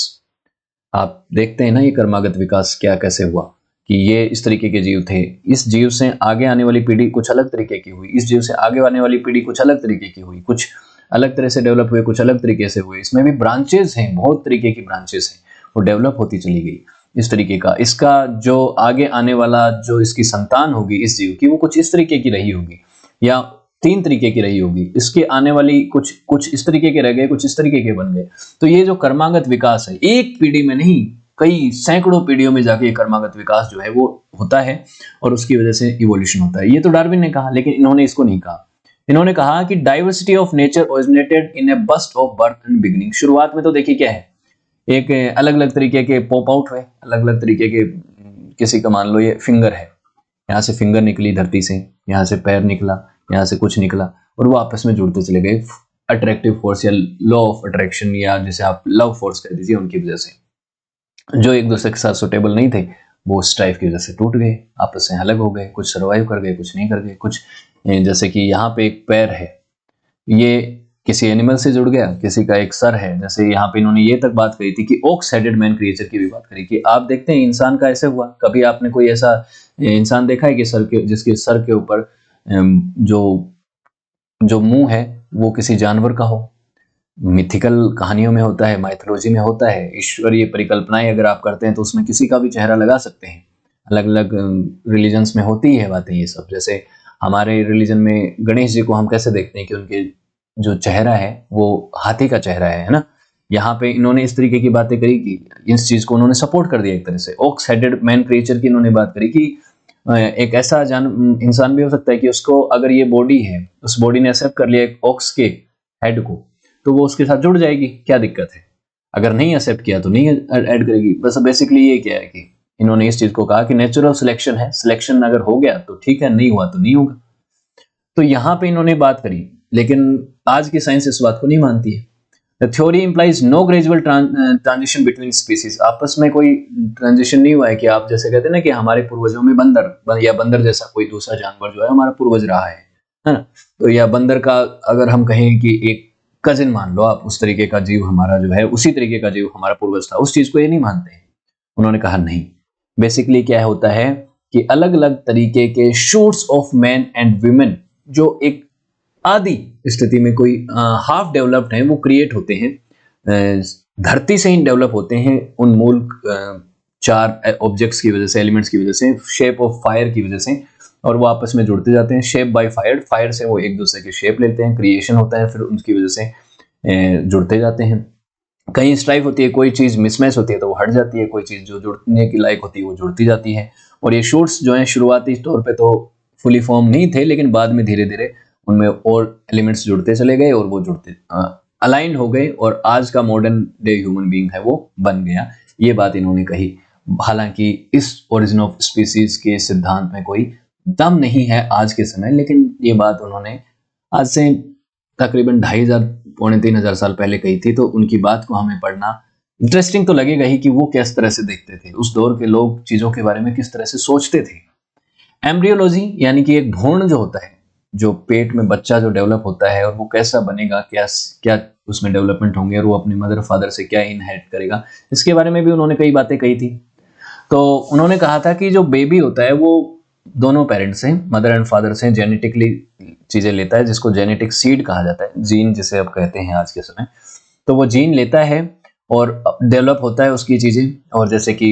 आप देखते हैं ना ये कर्मागत विकास क्या कैसे हुआ, कि ये इस तरीके के जीव थे, इस जीव से आगे आने वाली पीढ़ी कुछ अलग तरीके की हुई, इस जीव से आगे आने वाली पीढ़ी कुछ अलग तरीके की हुई, कुछ अलग तरह से डेवलप हुए, कुछ अलग तरीके से हुए। इसमें भी ब्रांचेस हैं, बहुत तरीके की ब्रांचेस हैं, वो डेवलप होती चली गई इस तरीके का। इसका जो आगे आने वाला, जो इसकी संतान होगी इस जीव की, वो कुछ इस तरीके की रही होगी, या 3 तरीके की रही होगी। इसके आने वाली कुछ इस तरीके के रह गए, कुछ इस तरीके के बन गए। तो ये जो कर्मागत विकास है, एक पीढ़ी में नहीं, कई सैकड़ों पीढ़ियों में जाके कर्मागत विकास जो है वो होता है, और उसकी वजह से इवोल्यूशन होता है। ये तो डार्विन ने कहा, लेकिन इन्होंने इसको नहीं कहा। इन्होंने कहा कि diversity of nature originated in a burst of birth and beginning. शुरुआत में तो देखिए क्या है, एक अलग अलग तरीके के पॉप आउट हुए, अलग अलग तरीके के, किसी का मान लो ये फिंगर है, यहाँ से फिंगर निकली धरती से, यहाँ से पैर निकला, यहाँ से कुछ निकला, और वो आपस में जुड़ते चले गए अट्रैक्टिव फोर्स या लॉ ऑफ अट्रैक्शन, या जैसे आप लव फोर्स कह दीजिए, उनकी वजह से। जो एक दूसरे के साथ सुटेबल नहीं थे वो स्ट्राइफ की वजह से टूट गए, आपस में अलग हो गए, कुछ सर्वाइव कर गए, कुछ नहीं कर गए। कुछ जैसे कि यहाँ पे एक पैर है, ये किसी एनिमल से जुड़ गया, किसी का एक सर है, जैसे यहाँ पे इन्होंने ये तक बात कही थी कि ओक्स हेडेड मैन क्रिएचर की भी बात करी, कि आप देखते हैं इंसान का ऐसे हुआ। कभी आपने कोई ऐसा इंसान देखा है कि जिसके सर के ऊपर जो मुंह है वो किसी जानवर का हो? मिथिकल कहानियों में होता है, माइथोलॉजी में होता है, ईश्वरीय परिकल्पनाएं अगर आप करते हैं तो उसमें किसी का भी चेहरा लगा सकते हैं। अलग अलग रिलीजन्स में होती है बातें ये सब। जैसे हमारे रिलीजन में गणेश जी को हम कैसे देखते हैं कि उनके जो चेहरा है वो हाथी का चेहरा है ना। यहाँ पे इन्होंने इस तरीके की बातें करी कि इस चीज को उन्होंने सपोर्ट कर दिया एक तरह से। ऑक्स हेडेड मैन क्रिएचर की इन्होंने बात करी कि एक ऐसा इंसान भी हो सकता है कि उसको, अगर ये बॉडी है, उस बॉडी ने एक्सेप्ट कर लिया एक ऑक्स के हेड को, तो वो उसके साथ जुड़ जाएगी, क्या दिक्कत है? अगर नहीं एक्सेप्ट किया तो नहीं ऐड करेगी। बस बेसिकली ये क्या है कि इन्होंने इस चीज को कहा कि नेचुरल सिलेक्शन है, सिलेक्शन अगर हो गया तो ठीक है, नहीं हुआ तो नहीं होगा। तो यहाँ पे इन्होंने बात करी, लेकिन आज की साइंस इस बात को नहीं मानती है। The theory implies no gradual transition between species. आपस में कोई ट्रांजिशन नहीं हुआ है कि आप जैसे कहते हैं ना कि हमारे पूर्वजों में बंदर या बंदर जैसा कोई दूसरा जानवर जो है हमारा पूर्वज रहा है है ना। तो या बंदर का अगर हम कहें कि एक कजिन मान लो आप, उस तरीके का जीव हमारा जो है, उसी तरीके का जीव हमारा पूर्वज था, उस चीज को ये नहीं मानते हैं। उन्होंने कहा नहीं, बेसिकली क्या होता है कि अलग अलग तरीके के shoots of man and women जो एक आदि स्थिति में कोई हाफ डेवलप्ड है, वो क्रिएट होते हैं, धरती से ही डेवलप होते हैं उन मूल चार ऑब्जेक्ट्स की वजह से, एलिमेंट्स की वजह से, शेप ऑफ फायर की वजह से, और वो आपस में जुड़ते जाते हैं शेप बाय फायर। फायर से वो एक दूसरे की शेप लेते हैं, क्रिएशन होता है, फिर उनकी वजह से जुड़ते जाते हैं। कहीं स्ट्राइक होती है, कोई चीज मिसमैच होती है तो वो हट जाती है, कोई चीज जो जुड़ने की लायक होती है वो जुड़ती जाती है। और ये शूट्स जो हैं शुरुआती तौर पे तो फुली फॉर्म नहीं थे, लेकिन बाद में धीरे धीरे उनमें और एलिमेंट्स जुड़ते चले गए और वो जुड़ते अलाइन हो गए, और आज का मॉडर्न डे ह्यूमन बीइंग है वो बन गया। ये बात इन्होंने कही। हालांकि इस ओरिजिन ऑफ स्पीसीज के सिद्धांत में कोई दम नहीं है आज के समय, लेकिन ये बात उन्होंने आज से तकरीबन 2500 पौने 3000 साल पहले कही थी। तो उनकी बात को हमें पढ़ना इंटरेस्टिंग तो लगेगा ही कि वो किस तरह से देखते थे, उस दौर के लोग चीजों के बारे में किस तरह से सोचते थे। एम्ब्रियोलॉजी यानी कि एक भ्रूण जो होता है, जो पेट में बच्चा जो डेवलप होता है, और वो कैसा बनेगा, क्या क्या उसमें डेवलपमेंट होंगे, और वो अपने मदर फादर से क्या इनहेरिट करेगा, इसके बारे में भी उन्होंने कई बातें कही थी। तो उन्होंने कहा था कि जो बेबी होता है वो दोनों पेरेंट्स से, मदर एंड फादर से जेनेटिकली चीजें लेता है, जिसको जेनेटिक सीड कहा जाता है, जीन जिसे अब कहते हैं आज के समय। तो वो जीन लेता है और डेवलप होता है उसकी चीजें। और जैसे कि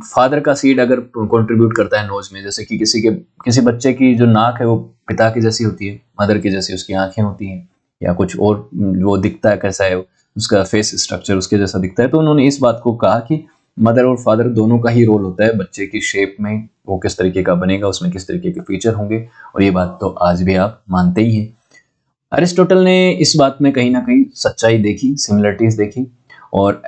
फादर का सीड अगर कंट्रीब्यूट करता है नोज में, जैसे कि किसी बच्चे की जो नाक है वो पिता की जैसी होती है, मदर की जैसी उसकी आंखें होती हैं, या कुछ और वो दिखता है कैसा है, उसका फेस स्ट्रक्चर उसके जैसा दिखता है। तो उन्होंने इस बात को कहा कि मदर और फादर दोनों का ही रोल होता है बच्चे की शेप में, वो किस तरीके का बनेगा, उसमें किस तरीके के फीचर होंगे। और ये बात तो आज भी आप मानते ही हैं। अरिस्टोटल ने इस बात में कहीं ना कहीं सच्चाई देखी, सिमिलरिटीज देखी, और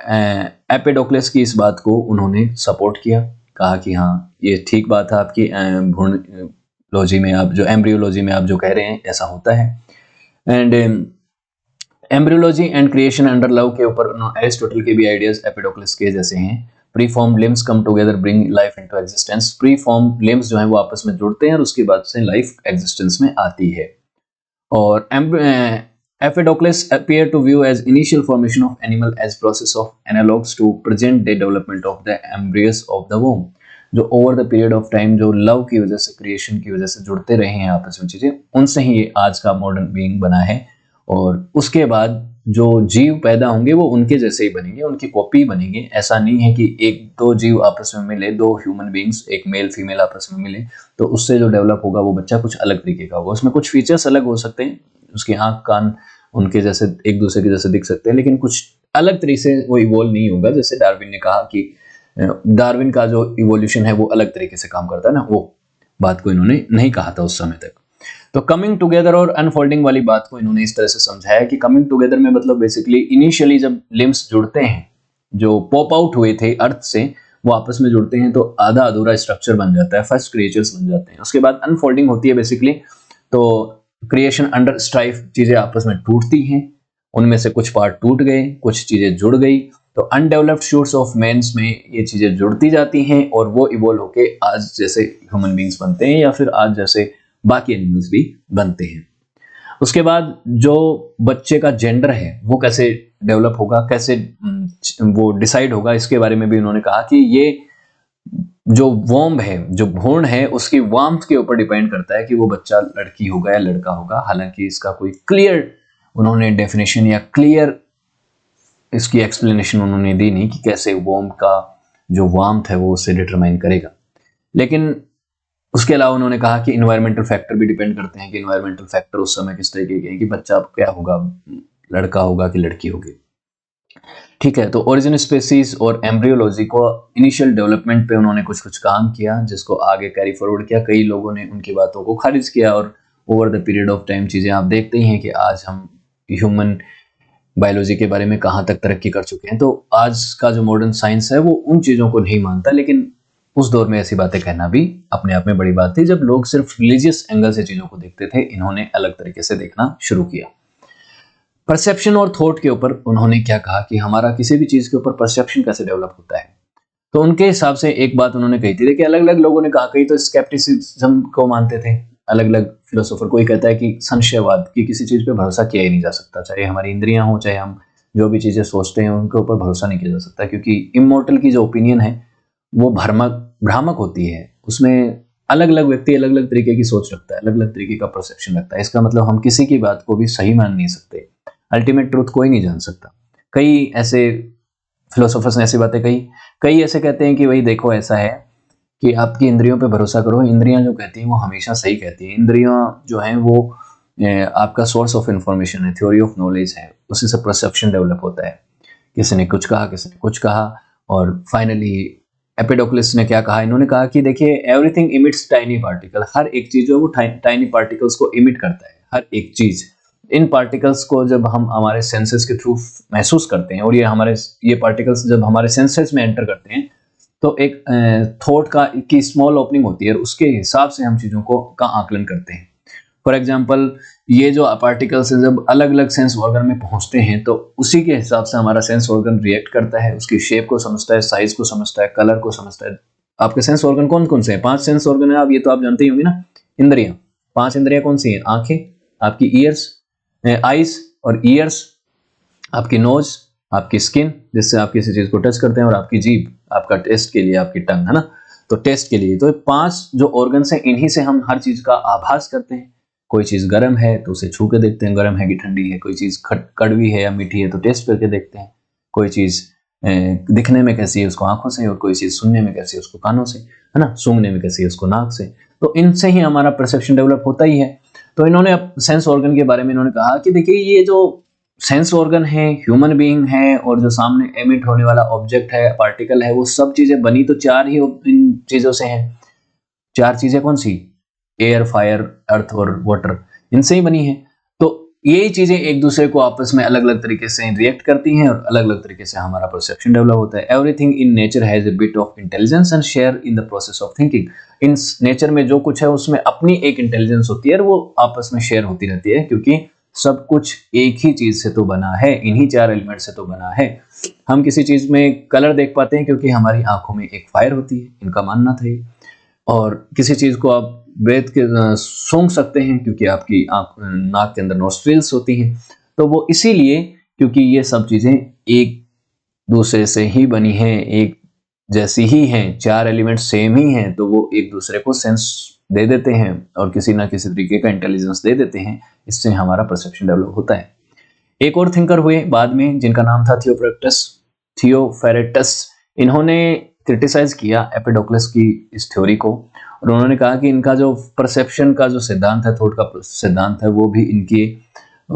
एम्पेडोक्लस की इस बात को उन्होंने सपोर्ट किया, कहा कि हाँ ये ठीक बात है आपकी, भ्रूणलॉजी में आप जो एम्ब्रियोलॉजी में आप जो कह रहे हैं ऐसा होता है। And embryology and creation under love के ऊपर एरिस्टोटल के भी आइडियाज एम्पेडोक्लस के जैसे हैं। Pre form limbs come together bring life into existence. Pre form limbs जो है वो आपस में जुड़ते हैं और उसके बाद से लाइफ एग्जिस्टेंस में आती है। और Empedocles appear to view as initial formation of animal as process of analogues to present day development of the embryos of the womb, जो over the period of time जो लव की वजह से, creation की वजह से जुड़ते रहे हैं आपस में चीजें, उनसे ही ये आज का मॉडर्न बीइंग बना है। और उसके बाद जो जीव पैदा होंगे वो उनके जैसे ही बनेंगे, उनकी कॉपी बनेंगे। ऐसा नहीं है कि एक दो जीव आपस में मिले, दो ह्यूमन बीइंग्स, एक मेल फीमेल आपस में मिले तो उससे जो डेवलप होगा वो बच्चा कुछ अलग तरीके का होगा। उसमें कुछ फीचर्स अलग हो सकते हैं, उसकी आंख कान उनके जैसे एक दूसरे के जैसे दिख सकते हैं, लेकिन कुछ अलग तरीके से वो इवोल्व नहीं होगा। जैसे डार्विन ने कहा कि डार्विन का जो इवोल्यूशन है वो अलग तरीके से काम करता है ना, वो बात को इन्होंने नहीं कहा था उस समय तक। तो कमिंग टुगेदर और अनफोल्डिंग वाली बात को इन्होंने इस तरह से समझाया कि कमिंग टुगेदर में मतलब बेसिकली इनिशियली जब लिम्स जुड़ते हैं, जो पॉप आउट हुए थे अर्थ से, वो आपस में जुड़ते हैं तो आधा अधूरा स्ट्रक्चर बन जाता है, फर्स्ट क्रिएचर्स बन जाते हैं। उसके बाद अनफोल्डिंग होती है बेसिकली, तो क्रिएशन अंडर स्ट्राइफ, चीजें आपस में टूटती हैं, उनमें से कुछ पार्ट टूट गए, कुछ चीजें जुड़ गई। तो अनडेवलप्ड शूट्स ऑफ मेंस में ये चीजें जुड़ती जाती हैं और वो इवॉल्व होके आज जैसे ह्यूमन बींग्स बनते हैं या फिर आज जैसे बाकी एनिमल्स भी बनते हैं। उसके बाद जो बच्चे का जेंडर है वो कैसे डेवलप होगा, कैसे वो डिसाइड होगा, इसके बारे में भी उन्होंने कहा कि ये जो वॉम्ब है, जो भ्रूण है, उसकी वार्मथ के ऊपर डिपेंड करता है कि वो बच्चा लड़की होगा या लड़का होगा। हालांकि इसका कोई क्लियर उन्होंने डेफिनेशन या क्लियर इसकी एक्सप्लेनेशन उन्होंने दी नहीं कि कैसे वॉम्ब का जो वार्मथ है वो उससे डिटरमाइन करेगा। लेकिन उसके अलावा उन्होंने कहा कि इन्वायरमेंटल फैक्टर भी डिपेंड करते हैं कि इन्वायरमेंटल फैक्टर उस समय किस तरीके के हैं कि बच्चा क्या होगा, लड़का होगा कि लड़की होगी। ठीक है, तो ओरिजिन स्पेसीज और एम्ब्रियोलॉजी को इनिशियल डेवलपमेंट पे उन्होंने कुछ कुछ काम किया, जिसको आगे कैरी फॉरवर्ड किया। कई लोगों ने उनकी बातों को खारिज किया और over the period of time चीजें आप देखते ही हैं कि आज हम ह्यूमन बायोलॉजी के बारे में कहाँ तक तरक्की कर चुके हैं। तो आज का जो मॉडर्न साइंस है वो उन चीजों को नहीं मानता, लेकिन उस दौर में ऐसी बातें कहना भी अपने आप में बड़ी बात थी, जब लोग सिर्फ रिलीजियस एंगल से चीजों को देखते थे। इन्होंने अलग तरीके से देखना शुरू किया। परसेप्शन और थॉट के ऊपर उन्होंने क्या कहा कि हमारा किसी भी चीज के ऊपर परसेप्शन कैसे डेवलप होता है। तो उनके हिसाब से एक बात उन्होंने कही थी कि अलग अलग लोगों ने कहा, कई तो स्केप्टिसिज्म को मानते थे, अलग अलग फिलोसोफर, कोई कहता है कि संशयवाद, कि किसी चीज़ पे भरोसा किया ही नहीं जा सकता, चाहे हमारी इंद्रियां हो, चाहे हम जो भी चीज़ें सोचते हैं उनके ऊपर भरोसा नहीं किया जा सकता, क्योंकि इमोर्टल की जो ओपिनियन है वो भ्रामक होती है। उसमें अलग अलग व्यक्ति अलग अलग तरीके की सोच रखता है, अलग अलग तरीके का परसेप्शन रखता है। इसका मतलब हम किसी की बात को भी सही मान नहीं सकते, अल्टीमेट ट्रूथ कोई नहीं जान सकता। कई ऐसे फिलोसोफर्स ने ऐसी बातें कही, कई ऐसे कहते हैं कि भाई देखो ऐसा है कि आपकी इंद्रियों पे भरोसा करो, इंद्रियां जो कहती हैं वो हमेशा सही कहती हैं। इंद्रियां जो हैं वो आपका सोर्स ऑफ इंफॉर्मेशन है, थ्योरी ऑफ नॉलेज है, उसी से परसेप्शन डेवलप होता है। किसी ने कुछ कहा, किसी ने कुछ कहा, और फाइनली एपिडोक्लिस ने क्या कहा, इन्होंने कहा कि देखिए एवरीथिंग इमिट्स टाइनी पार्टिकल, हर एक चीज जो है वो टाइनी पार्टिकल्स को इमिट करता है, हर एक चीज। इन पार्टिकल्स को जब हम हमारे सेंसेस के थ्रू महसूस करते हैं, और ये पार्टिकल्स जब हमारे सेंसेस में एंटर करते हैं, तो एक थॉट की स्मॉल ओपनिंग होती है, और उसके हिसाब से हम चीज़ों का आकलन करते हैं। फॉर एग्जांपल, ये जो पार्टिकल्स जब अलग अलग सेंस ऑर्गन में पहुंचते हैं, तो उसी के हिसाब से हमारा सेंस ऑर्गन रिएक्ट करता है, उसकी शेप को समझता है, साइज को समझता है, कलर को समझता है। आपके सेंस ऑर्गन कौन कौन से हैं? 5 सेंस ऑर्गन है, आप ये तो आप जानते ही होंगे ना। इंद्रियां, 5 इंद्रियां कौन सी हैं? आंखें, आपकी ईयर्स, आईज और ईयर्स, आपकी नोज, आपकी स्किन जिससे आप किसी चीज को टच करते हैं, और आपकी जीभ, आपका टेस्ट के लिए, आपकी टंग, है ना, तो टेस्ट के लिए। तो 5 जो ऑर्गन्स हैं, इन्हीं से हम हर चीज का आभास करते हैं। कोई चीज गर्म है तो उसे छू के देखते हैं, गर्म है कि ठंडी है। कोई चीज कड़वी है या मीठी है तो टेस्ट करके देखते हैं। कोई चीज दिखने में कैसी है उसको आंखों से, और कोई चीज सुनने में कैसी है उसको कानों से, है ना, सूंघने में कैसी है उसको नाक से। तो इनसे ही हमारा परसेप्शन डेवलप होता ही है। तो इन्होंने सेंस ऑर्गन के बारे में इन्होंने कहा कि देखिए ये जो सेंस ऑर्गन है, ह्यूमन बीइंग है, और जो सामने एमिट होने वाला ऑब्जेक्ट है, पार्टिकल है, वो सब चीजें बनी तो 4 ही इन चीजों से हैं। 4 चीजें कौन सी? एयर, फायर, अर्थ और वाटर, इनसे ही बनी है। तो यही चीजें एक दूसरे को आपस में अलग अलग तरीके से रिएक्ट करती हैं, और अलग अलग तरीके से हमारा परसेप्शन डेवलप होता है। Everything in nature has a bit of intelligence and share in the process of thinking. In nature में जो कुछ है उसमें अपनी एक इंटेलिजेंस होती है, और वो आपस में शेयर होती रहती है, क्योंकि सब कुछ एक ही चीज से तो बना है, इन्हीं 4 एलिमेंट से तो बना है। हम किसी चीज में कलर देख पाते हैं क्योंकि हमारी आंखों में एक फायर होती है, इनका मानना था ये। और किसी चीज को आप ब्रेथ के सूंघ सकते हैं क्योंकि आपकी नाक के अंदर नोस्ट्रिल्स होती हैं। तो वो इसीलिए क्योंकि ये सब चीजें एक दूसरे से ही बनी हैं, एक जैसी ही हैं, 4 एलिमेंट सेम ही हैं, तो वो एक दूसरे को सेंस दे देते हैं और किसी ना किसी तरीके का इंटेलिजेंस दे देते हैं। इससे हमारा परसेप्शन डेवलप होता है। एक और थिंकर हुए बाद में जिनका नाम था थियोफेरेटस। इन्होंने क्रिटिसाइज किया एपिडोक्लस की इस थ्योरी को, और उन्होंने कहा कि इनका जो परसेप्शन का जो सिद्धांत है, थॉट का सिद्धांत है, वो भी इनके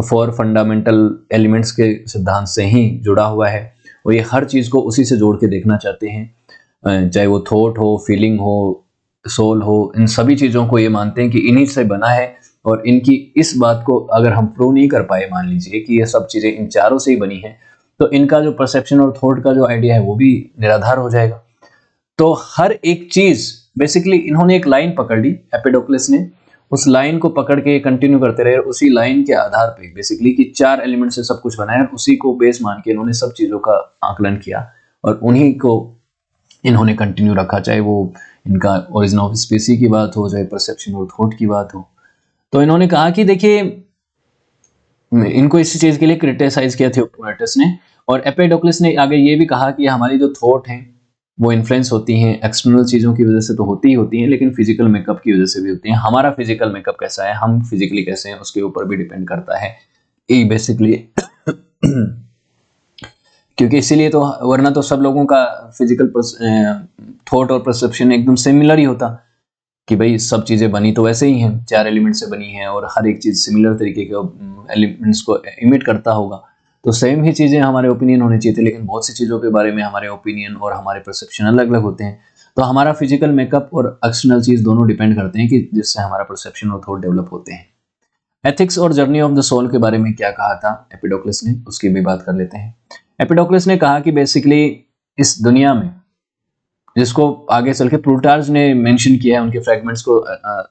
4 फंडामेंटल एलिमेंट्स के सिद्धांत से ही जुड़ा हुआ है, और ये हर चीज को उसी से जोड़ के देखना चाहते हैं। चाहे वो थॉट हो, फीलिंग हो, सोल हो, इन सभी चीजों को ये मानते हैं कि इन्हीं से बना है। और इनकी इस बात को अगर हम प्रूव नहीं कर पाए, मान लीजिए कि ये सब चीजें इन चारों से ही बनी है, तो इनका जो परसेप्शन और थॉट का जो आइडिया है वो भी निराधार हो जाएगा। तो हर एक चीज बेसिकली इन्होंने एक लाइन पकड़ ली, एपिडोक्लस ने उस लाइन को पकड़ के कंटिन्यू करते रहे, उसी लाइन के आधार पे बेसिकली कि 4 एलिमेंट से सब कुछ बनाया, उसी को बेस मान के इन्होंने सब चीजों का आकलन किया, और उन्हीं को इन्होंने कंटिन्यू रखा, चाहे वो इनका ओरिजिन ऑफ स्पीसी की बात हो, चाहे परसेप्शन और थॉट की बात हो। तो इन्होंने कहा कि देखिए, इनको इसी चीज के लिए क्रिटिसाइज किया थियोक्रेटस ने, और एपिडोक्लस ने आगे ये भी कहा कि हमारी जो थॉट है वो इन्फ्लुएंस होती हैं एक्सटर्नल चीजों की वजह से, तो होती ही होती हैं, लेकिन फिजिकल मेकअप की वजह से भी होती हैं। हमारा फिजिकल मेकअप कैसा है, हम फिजिकली कैसे हैं, उसके ऊपर भी डिपेंड करता है ये बेसिकली। क्योंकि इसीलिए तो, वरना तो सब लोगों का फिजिकल थॉट और परसेप्शन एकदम सिमिलर ही होता कि भाई सब चीजें बनी तो वैसे ही हैं, 4 एलिमेंट से बनी हैं, और हर एक चीज सिमिलर तरीके के एलिमेंट्स को इमिट करता होगा, तो सेम ही चीजें हमारे ओपिनियन होने चाहिए थे। लेकिन बहुत सी चीजों के बारे में हमारे ओपिनियन और हमारे परसेप्शन अलग अलग होते हैं। तो हमारा फिजिकल मेकअप और एक्सटर्नल चीज दोनों डिपेंड करते हैं कि जिससे हमारा परसेप्शन और थॉट डेवलप होते हैं। एथिक्स और जर्नी ऑफ द सोल के बारे में क्या कहा था एपिडोक्लस ने, उसकी भी बात कर लेते हैं। एपिडोक्लस ने कहा कि बेसिकली इस दुनिया में, जिसको आगे चल के प्लूटार्च ने मेंशन किया है उनके फ्रैगमेंट्स को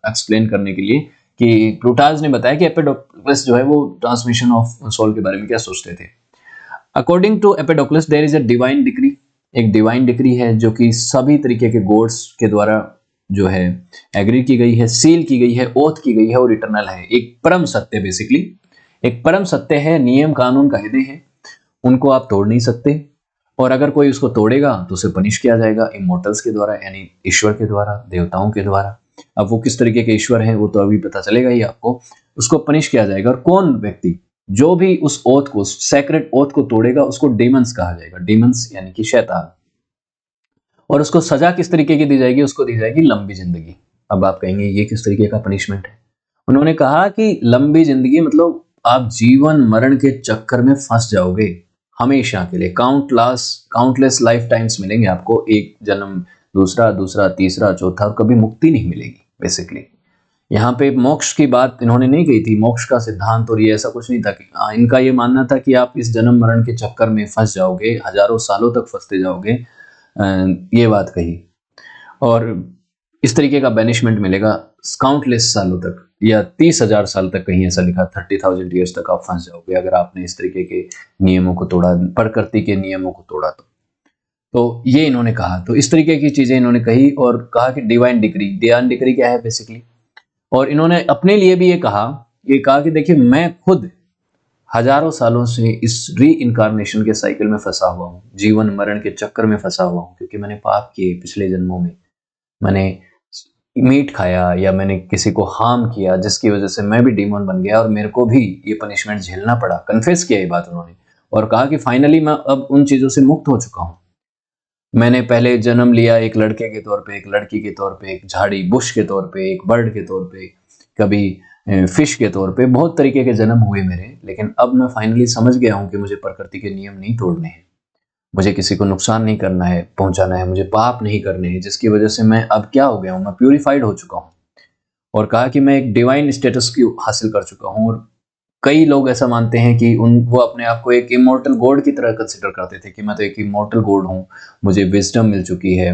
एक्सप्लेन करने के लिए, कि प्लूटार्च ने बताया कि एपिडोक्लस जो है वो ट्रांसमिशन ऑफ सोल के बारे में क्या सोचते थे। According to Empedocles there is a divine decree, एक डिवाइन डिक्री है जो कि सभी तरीके के गॉड्स के द्वारा जो है एग्री की गई है, सील की गई है, ओथ की गई है और इटरनल है। एक परम सत्य, बेसिकली एक परम सत्य है, नियम कानून कायदे हैं, उनको आप तोड़ नहीं सकते, और अगर कोई उसको तोड़ेगा तो उसे पनिश किया जाएगा इमोर्टल्स के द्वारा, यानी ईश्वर के द्वारा, देवताओं के द्वारा। अब वो किस तरीके के ईश्वर हैं वो तो अभी पता चलेगा ही आपको। उसको पनिश किया जाएगा, और कौन व्यक्ति जो भी उस ओथ को, सेक्रेट ओथ को तोड़ेगा, उसको डेमंस कहा जाएगा। डेमंस यानी कि शैतान। और उसको सजा किस तरीके की दी जाएगी? उसको दी जाएगी लंबी जिंदगी। अब आप कहेंगे ये किस तरीके का पनिशमेंट है? उन्होंने कहा कि लंबी जिंदगी मतलब आप जीवन मरण के चक्कर में फंस जाओगे हमेशा के लिए। काउंटलेस लाइफ टाइम्स मिलेंगे आपको, एक जन्म, दूसरा, तीसरा, चौथा, और कभी मुक्ति नहीं मिलेगी। बेसिकली यहाँ पे मोक्ष की बात इन्होंने नहीं कही थी, मोक्ष का सिद्धांत और ये ऐसा कुछ नहीं था कि इनका ये मानना था कि आप इस जन्म मरण के चक्कर में फंस जाओगे, हजारों सालों तक फंसते जाओगे, ये बात कही। और इस तरीके का बेनिशमेंट मिलेगा काउंटलेस सालों तक, या 30,000 साल तक, कहीं ऐसा लिखा 30,000 ईयर्स तक आप फंस जाओगे अगर आपने इस तरीके के नियमों को तोड़ा, प्रकृति के नियमों को तोड़ा तो ये इन्होंने कहा। तो इस तरीके की चीजें इन्होंने कही, और कहा कि डिवाइन डिग्री क्या है बेसिकली। और इन्होंने अपने लिए भी ये कहा कि देखिए, मैं खुद हजारों सालों से इस री इनकारनेशन के साइकिल में फंसा हुआ हूँ, जीवन मरण के चक्कर में फंसा हुआ हूँ, क्योंकि मैंने पाप किए पिछले जन्मों में, मैंने मीट खाया या मैंने किसी को हार्म किया, जिसकी वजह से मैं भी डीमन बन गया और मेरे को भी ये पनिशमेंट झेलना पड़ा। कन्फेस किया ये बात उन्होंने, और कहा कि फाइनली मैं अब उन चीजों से मुक्त हो चुका हूँ। मैंने पहले जन्म लिया एक लड़के के तौर पे, एक लड़की के तौर पे, एक झाड़ी बुश के तौर पे, एक बर्ड के तौर पे, कभी फिश के तौर पे, बहुत तरीके के जन्म हुए मेरे। लेकिन अब मैं फाइनली समझ गया हूँ कि मुझे प्रकृति के नियम नहीं तोड़ने हैं, मुझे किसी को नुकसान नहीं करना है, पहुंचाना है, मुझे पाप नहीं करने हैं, जिसकी वजह से मैं अब क्या हो गया हूँ, मैं प्यूरिफाइड हो चुका हूँ। और कहा कि मैं एक डिवाइन स्टेटस की हासिल कर चुका हूँ। और कई लोग ऐसा मानते हैं कि वो अपने आप को एक इमोर्टल गॉड की तरह कंसिडर करते थे कि मैं तो एक इमोर्टल गॉड हूँ, मुझे विजडम मिल चुकी है,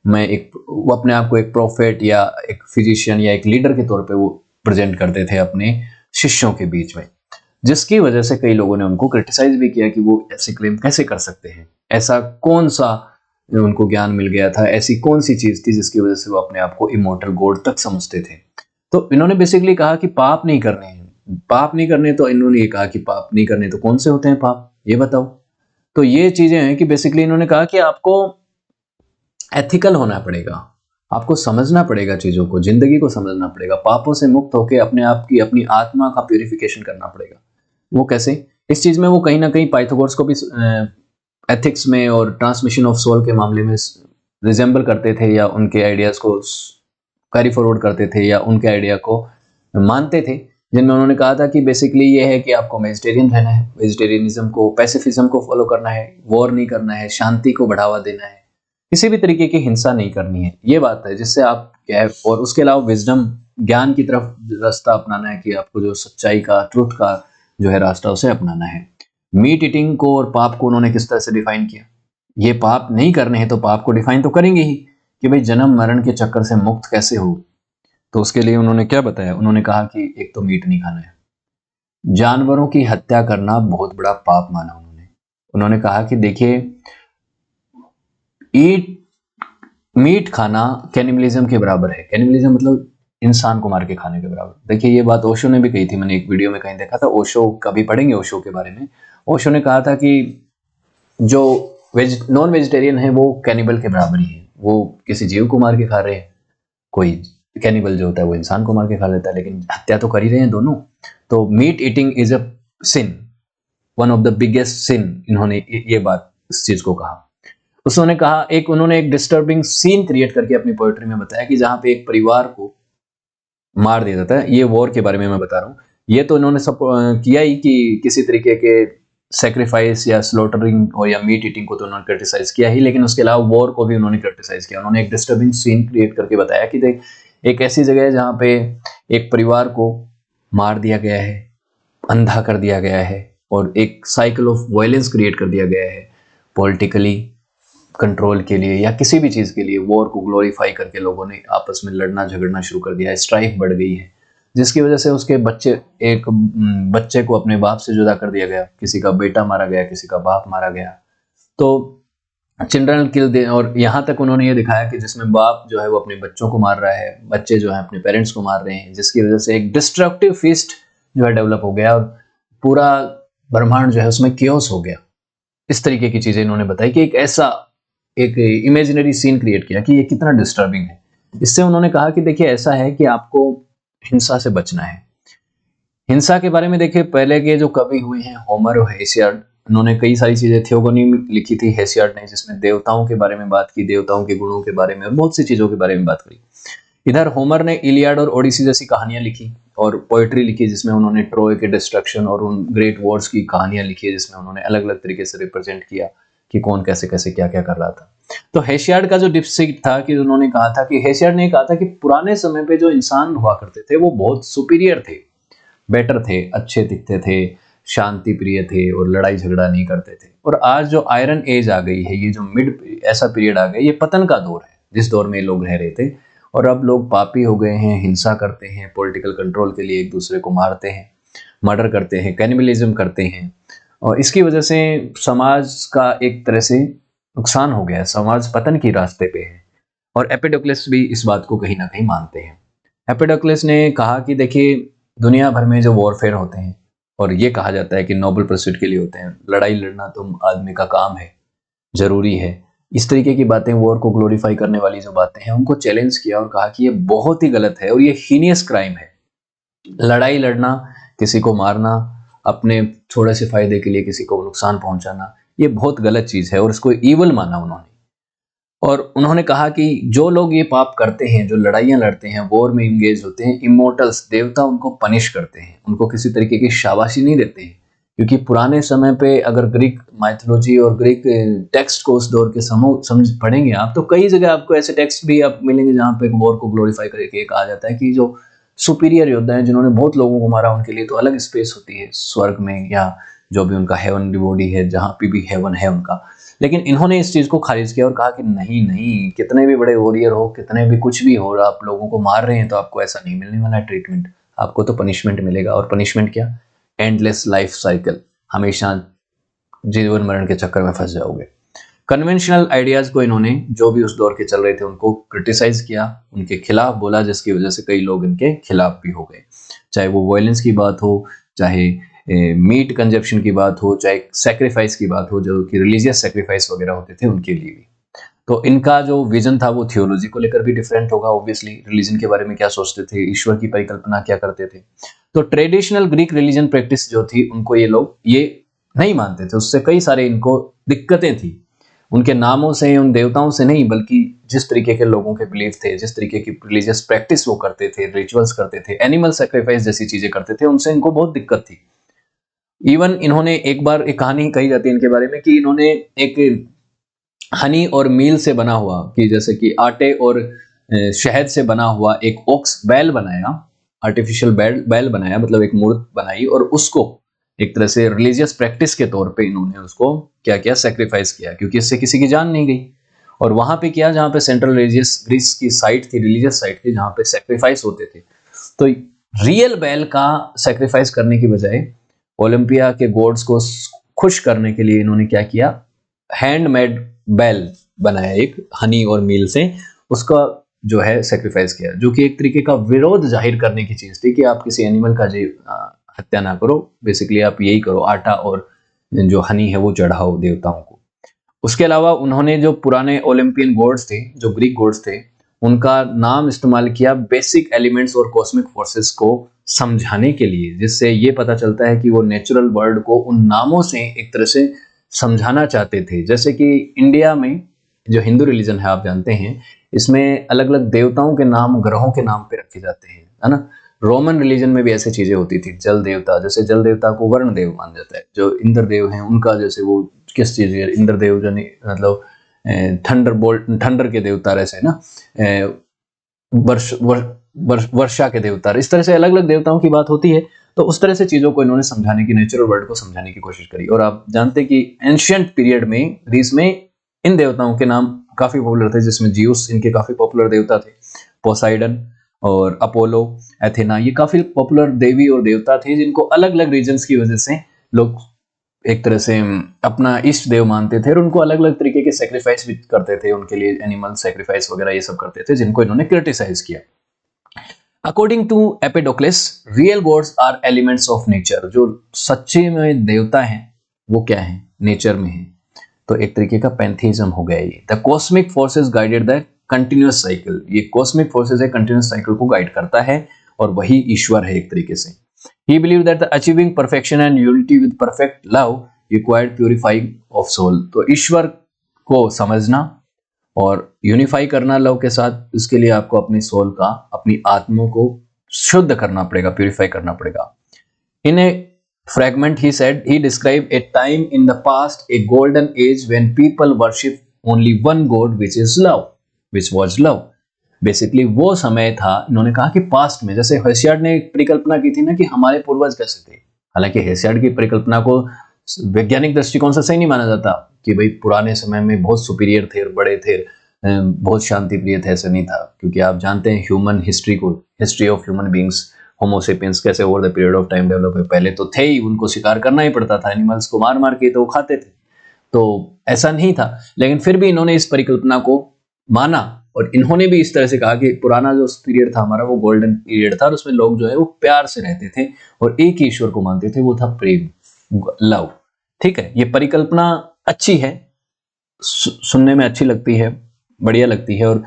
वो अपने आप को एक प्रोफेट या एक फिजिशियन या एक लीडर के तौर पे वो प्रेजेंट करते थे अपने शिष्यों के बीच में, जिसकी वजह से कई लोगों ने उनको क्रिटिसाइज भी किया कि वो ऐसे क्लेम कैसे कर सकते हैं। ऐसा कौन सा उनको ज्ञान मिल गया था, ऐसी कौन सी चीज थी जिसकी वजह से वो अपने आप को इमोर्टल गॉड तक समझते थे। तो इन्होंने बेसिकली कहा कि पाप नहीं करने हैं, पाप नहीं करने। तो इन्होंने ये कहा कि पाप नहीं करने तो कौन से होते हैं पाप, ये बताओ। तो ये चीजें हैं कि बेसिकली इन्होंने कहा कि आपको एथिकल होना पड़ेगा, आपको समझना पड़ेगा चीजों को, जिंदगी को समझना पड़ेगा, पापों से मुक्त होकर अपने आप की, अपनी आत्मा का प्यूरिफिकेशन करना पड़ेगा। वो कैसे? इस चीज में वो कहीं ना कहीं पाइथागोरस को भी एथिक्स में और ट्रांसमिशन ऑफ सोल के मामले में रिजेंबल करते थे, या उनके आइडियाज को कैरी फॉरवर्ड करते थे, या उनके आइडिया को मानते थे, जिनमें उन्होंने कहा था कि बेसिकली ये है कि आपको वेजिटेरियन रहना है, वेजिटेरियनिज्म को, पैसिफिज्म को फॉलो करना है, वॉर नहीं करना है, शांति को बढ़ावा देना है, किसी भी तरीके की हिंसा नहीं करनी है। ये बात है जिससे आप क्या है, और उसके अलावा विजडम, ज्ञान की तरफ रास्ता अपनाना है, कि आपको जो सच्चाई का, ट्रुथ का जो है रास्ता, उसे अपनाना है। मीट ईटिंग को और पाप को उन्होंने किस तरह से डिफाइन किया? ये पाप नहीं करने हैं तो पाप को डिफाइन तो करेंगे ही, कि भाई जन्म मरण के चक्कर से मुक्त कैसे हो। तो उसके लिए उन्होंने क्या बताया? उन्होंने कहा कि एक तो मीट नहीं खाना है, जानवरों की हत्या करना बहुत बड़ा पाप माना उन्होंने कहा कि देखिए, मीट खाना कैनिबलिज्म के बराबर है। कैनिबलिज्म मतलब इंसान को मार के खाने के बराबर। देखिए, ये बात ओशो ने भी कही थी, मैंने एक वीडियो में कहीं देखा था, ओशो कभी पढ़ेंगे ओशो के बारे में। ओशो ने कहा था कि जो नॉन वेजिटेरियन है वो कैनिबल के बराबर ही है, वो किसी जीव को मार के खा रहे हैं। कोई कैनिबल जो होता है वो इंसान को मार के खा लेता है, लेकिन हत्या तो कर ही रहे हैं दोनों। तो meat eating is a sin, one of the biggest sin. इन्होंने ये बात, इस चीज को कहा। उन्होंने कहा, उन्होंने एक डिस्टर्बिंग सीन क्रिएट करके अपनी पोएट्री में बताया कि जहां पे एक परिवार को मार दिया जाता है। ये वॉर के बारे में मैं बता रहा हूँ। ये तो इन्होंने सब किया ही कि किसी तरीके के सेक्रीफाइस या स्लॉटरिंग और या मीट ईटिंग को तो उन्होंने क्रिटिसाइज किया ही, लेकिन उसके अलावा वॉर को भी उन्होंने क्रिटिसाइज किया। उन्होंने एक डिस्टर्बिंग सीन क्रिएट करके बताया कि देख, एक ऐसी जगह है जहाँ पे एक परिवार को मार दिया गया है, अंधा कर दिया गया है, और एक साइकिल ऑफ वायलेंस क्रिएट कर दिया गया है पॉलिटिकली कंट्रोल के लिए या किसी भी चीज के लिए। वॉर को ग्लोरीफाई करके लोगों ने आपस में लड़ना झगड़ना शुरू कर दिया है, स्ट्राइक बढ़ गई है, जिसकी वजह से उसके एक बच्चे को अपने बाप से जुदा कर दिया गया, किसी का बेटा मारा गया, किसी का बाप मारा गया। तो चिल्ड्रन किल दे, और यहाँ तक उन्होंने ये दिखाया कि जिसमें बाप जो है वो अपने बच्चों को मार रहा है, बच्चे जो है अपने पेरेंट्स को मार रहे हैं, जिसकी वजह से एक डिस्ट्रक्टिव फीस्ट जो है डेवलप हो गया और पूरा ब्रह्मांड जो है उसमें क्योस हो गया। इस तरीके की चीजें इन्होंने बताई कि एक ऐसा एक इमेजिनरी सीन क्रिएट किया कि ये कितना डिस्टर्बिंग है। इससे उन्होंने कहा कि देखिए ऐसा है कि आपको हिंसा से बचना है। हिंसा के बारे में देखिए, पहले के जो कवि हुए हैं होमर और हेसियड, उन्होंने कई सारी चीजें थियोगोनी में लिखी थी हेसियड ने, जिसमें देवताओं के बारे में बात की, देवताओं के गुणों के बारे में और बहुत सी चीजों के बारे में बात करी। इधर होमर ने इलियाड और ओडिसी जैसी कहानियां लिखी और पोएट्री लिखी, जिसमें उन्होंने ट्रोय के डिस्ट्रक्शन और उन ग्रेट वॉर्स की कहानियां लिखी है, जिसमें उन्होंने अलग अलग तरीके से रिप्रेजेंट किया कि कौन कैसे कैसे क्या क्या कर रहा था। तो हेसियड का जो डिप्सिक था कि उन्होंने कहा था कि हेसियड ने कहा था कि पुराने समय पे जो इंसान हुआ करते थे वो बहुत सुपीरियर थे, बेटर थे, अच्छे दिखते थे, शांति प्रिय थे और लड़ाई झगड़ा नहीं करते थे। और आज जो आयरन एज आ गई है, ये जो मिड ऐसा पीरियड आ गया, ये पतन का दौर है जिस दौर में ये लोग रह रहे थे। और अब लोग पापी हो गए हैं, हिंसा करते हैं, पॉलिटिकल कंट्रोल के लिए एक दूसरे को मारते हैं, मर्डर करते हैं, कैनिबलिज्म करते हैं, और इसकी वजह से समाज का एक तरह से नुकसान हो गया है, समाज पतन की रास्ते पे है। और एपिडोक्लेस भी इस बात को कहीं ना कहीं मानते हैं। एपिडोक्लेस ने कहा कि देखिए दुनिया भर में जो वॉरफेयर होते हैं, और ये कहा जाता है कि नोबल परस्यूट के लिए होते हैं, लड़ाई लड़ना तो आदमी का काम है, जरूरी है, इस तरीके की बातें, वॉर को ग्लोरीफाई करने वाली जो बातें हैं, उनको चैलेंज किया और कहा कि ये बहुत ही गलत है और ये हीनियस क्राइम है। लड़ाई लड़ना, किसी को मारना, अपने थोड़े से फायदे के लिए किसी को नुकसान पहुंचाना, ये बहुत गलत चीज है और इसको ईवल माना उन्होंने। और उन्होंने कहा कि जो लोग ये पाप करते हैं, जो लड़ाइयां लड़ते हैं, वॉर में इंगेज होते हैं, इमोर्टल्स, देवता उनको पनिश करते हैं, उनको किसी तरीके की शाबाशी नहीं देते हैं। क्योंकि पुराने समय पे अगर ग्रीक माइथोलॉजी और ग्रीक टेक्स्ट को उस दौर के समझ पढ़ेंगे आप, तो कई जगह आपको ऐसे टेक्स्ट भी आप मिलेंगे जहाँ पे वॉर को ग्लोरीफाई करके कहा जाता है कि जो सुपीरियर योद्धा हैं जिन्होंने बहुत लोगों को मारा, उनके लिए तो अलग स्पेस होती है स्वर्ग में, या जो भी उनका हेवनली बॉडी है, जहाँ पे भी हेवन है उनका। लेकिन इन्होंने इस चीज को खारिज किया और कहा कि नहीं नहीं, कितने भी बड़े वॉरियर हो, कितने भी कुछ भी हो, आप लोगों को मार रहे हैं तो आपको ऐसा नहीं मिलने वाला है ट्रीटमेंट, आपको तो पनिशमेंट मिलेगा। और पनिशमेंट क्या? एंडलेस लाइफ साइकिल, हमेशा जीवन मरण के चक्कर में फंस जाओगे। कन्वेंशनल आइडियाज को इन्होंने, जो भी उस दौर के चल रहे थे, उनको क्रिटिसाइज किया, उनके खिलाफ बोला, जिसकी वजह से कई लोग इनके खिलाफ भी हो गए। चाहे वो वायलेंस की बात हो, चाहे मीट कंजप्शन की बात हो, चाहे सेक्रीफाइस की बात हो, जो कि रिलीजियस सेक्रीफाइस वगैरह होते थे उनके लिए भी। तो इनका जो विजन था वो थियोलॉजी को लेकर भी डिफरेंट होगा, ऑब्वियसली रिलीजन के बारे में क्या सोचते थे, ईश्वर की परिकल्पना क्या करते थे। तो ट्रेडिशनल ग्रीक रिलीजन प्रैक्टिस जो थी, उनको ये लोग ये नहीं मानते थे, उससे कई सारे इनको दिक्कतें थी। उनके नामों से, उन देवताओं से नहीं, बल्कि जिस तरीके के लोगों के बिलीफ थे, जिस तरीके की रिलीजियस प्रैक्टिस वो करते थे, रिचुअल्स करते थे, एनिमल सेक्रीफाइस जैसी चीजें करते थे, उनसे इनको बहुत दिक्कत थी। इवन इन्होंने एक बार एक कहानी कही जाती है इनके बारे में कि इन्होंने एक हनी और मील से बना हुआ, कि जैसे कि आटे और शहद से बना हुआ एक ओक्स बैल बनाया, आर्टिफिशियल बैल बनाया, मतलब एक मूर्त बनाई, और उसको एक तरह से रिलीजियस प्रैक्टिस के तौर पे इन्होंने उसको क्या किया, सेक्रीफाइस किया, क्योंकि इससे किसी की जान नहीं गई। और वहां पे किया जहां पे सेंट्रल रिलीजियस ग्रीस की साइट थी, रिलीजियस साइट थी, जहां पे सेक्रीफाइस होते थे। तो रियल बैल का सेक्रीफाइस करने की बजाय ओलंपिया के गॉड्स को खुश करने के लिए इन्होंने क्या किया, हैंडमेड बैल बनाया एक हनी और मील से, उसका जो है सेक्रीफाइस किया, जो कि एक तरीके का विरोध जाहिर करने की चीज थी कि आप किसी एनिमल का हत्या ना करो, बेसिकली आप यही करो, आटा और जो हनी है वो चढ़ाओ देवताओं को। उसके अलावा उन्होंने जो पुराने ओलंपियन गॉड्स थे, जो ग्रीक गॉड्स थे, उनका नाम इस्तेमाल किया बेसिक एलिमेंट्स और कॉस्मिक फोर्सेस को समझाने के लिए, जिससे ये पता चलता है कि वो नेचुरल वर्ल्ड को उन नामों से एक तरह से समझाना चाहते थे। जैसे कि इंडिया में जो हिंदू रिलीजन है, आप जानते हैं, इसमें अलग अलग देवताओं के नाम ग्रहों के नाम पे रखे जाते हैं, है ना। रोमन रिलीजन में भी ऐसी चीजें होती थी। जल देवता, जैसे जल देवता को वरुण देव माना जाता है। जो इंद्र देव हैं उनका, जैसे वो किस चीज है, इंद्र देव जो मतलब थंडर बोल्ट, थंडर के देवता रहते हैं ना, वर्षा के देवता, इस तरह से अलग अलग देवताओं की बात होती है। तो उस तरह से चीजों को इन्होंने समझाने की, नेचुरल वर्ल्ड को समझाने की कोशिश करी। और आप जानते हैं कि एंशियंट पीरियड में ग्रीस में इन देवताओं के नाम काफी पॉपुलर थे, जिसमें जियूस इनके काफी पॉपुलर देवता थे, पोसाइडन और अपोलो, एथेना, ये काफी पॉपुलर देवी और देवता थे, जिनको अलग अलग रीजन्स की वजह से लोग एक तरह से अपना इष्ट देव मानते थे और उनको अलग अलग तरीके के सेक्रीफाइस भी करते थे, उनके लिए एनिमल सेक्रीफाइस वगैरह ये सब करते थे, जिनको इन्होंने क्रिटिसाइज किया। According to Empedocles, real gods are elements of nature. जो सच्चे में देवता हैं वो क्या है, नेचर में है। तो एक तरीके का पैंथेइज्म हो गया ये। The cosmic forces guided the continuous cycle. ये कॉस्मिक फोर्सेस है, कंटिन्यूअस साइकिल को गाइड करता है और वही ईश्वर है एक तरीके से। He believed that the achieving perfection and unity with perfect love required purifying of soul। तो ईश्वर को समझना और यूनिफाई करना लव के साथ, इसके लिए आपको अपनी सोल का, अपनी आत्मा को शुद्ध करना पड़ेगा, प्यूरिफाई करना पड़ेगा। In a fragment he said he described a time in the past, a golden age when people worship only one god which is love, which was love। Basically वो समय था, इन्होंने कहा कि पास्ट में, जैसे हेसियड ने एक परिकल्पना की थी ना कि हमारे पूर्वज कैसे थे। हालांकि हेसियड की परिकल्पना को वैज्ञानिक दृष्टिकोण से सही नहीं माना जाता कि भाई पुराने समय में बहुत सुपीरियर थे, बड़े थे, बहुत शांति प्रिय थे, ऐसा नहीं था। क्योंकि आप जानते हैं ह्यूमन हिस्ट्री को, history of human beings, homo sapiens कैसे over the period of time develop है। पहले तो थे ही, उनको शिकार करना ही पड़ता था, एनिमल्स को मार मार के तो वो खाते थे, तो ऐसा नहीं था। लेकिन फिर भी इन्होंने इस परिकल्पना को माना और इन्होंने भी इस तरह से कहा कि पुराना जो पीरियड था हमारा वो गोल्डन पीरियड था और उसमें लोग जो है वो प्यार से रहते थे और एक ही ईश्वर को मानते थे, वो था प्रेम, लव। ठीक है, ये परिकल्पना अच्छी है, सुनने में अच्छी लगती है, बढ़िया लगती है। और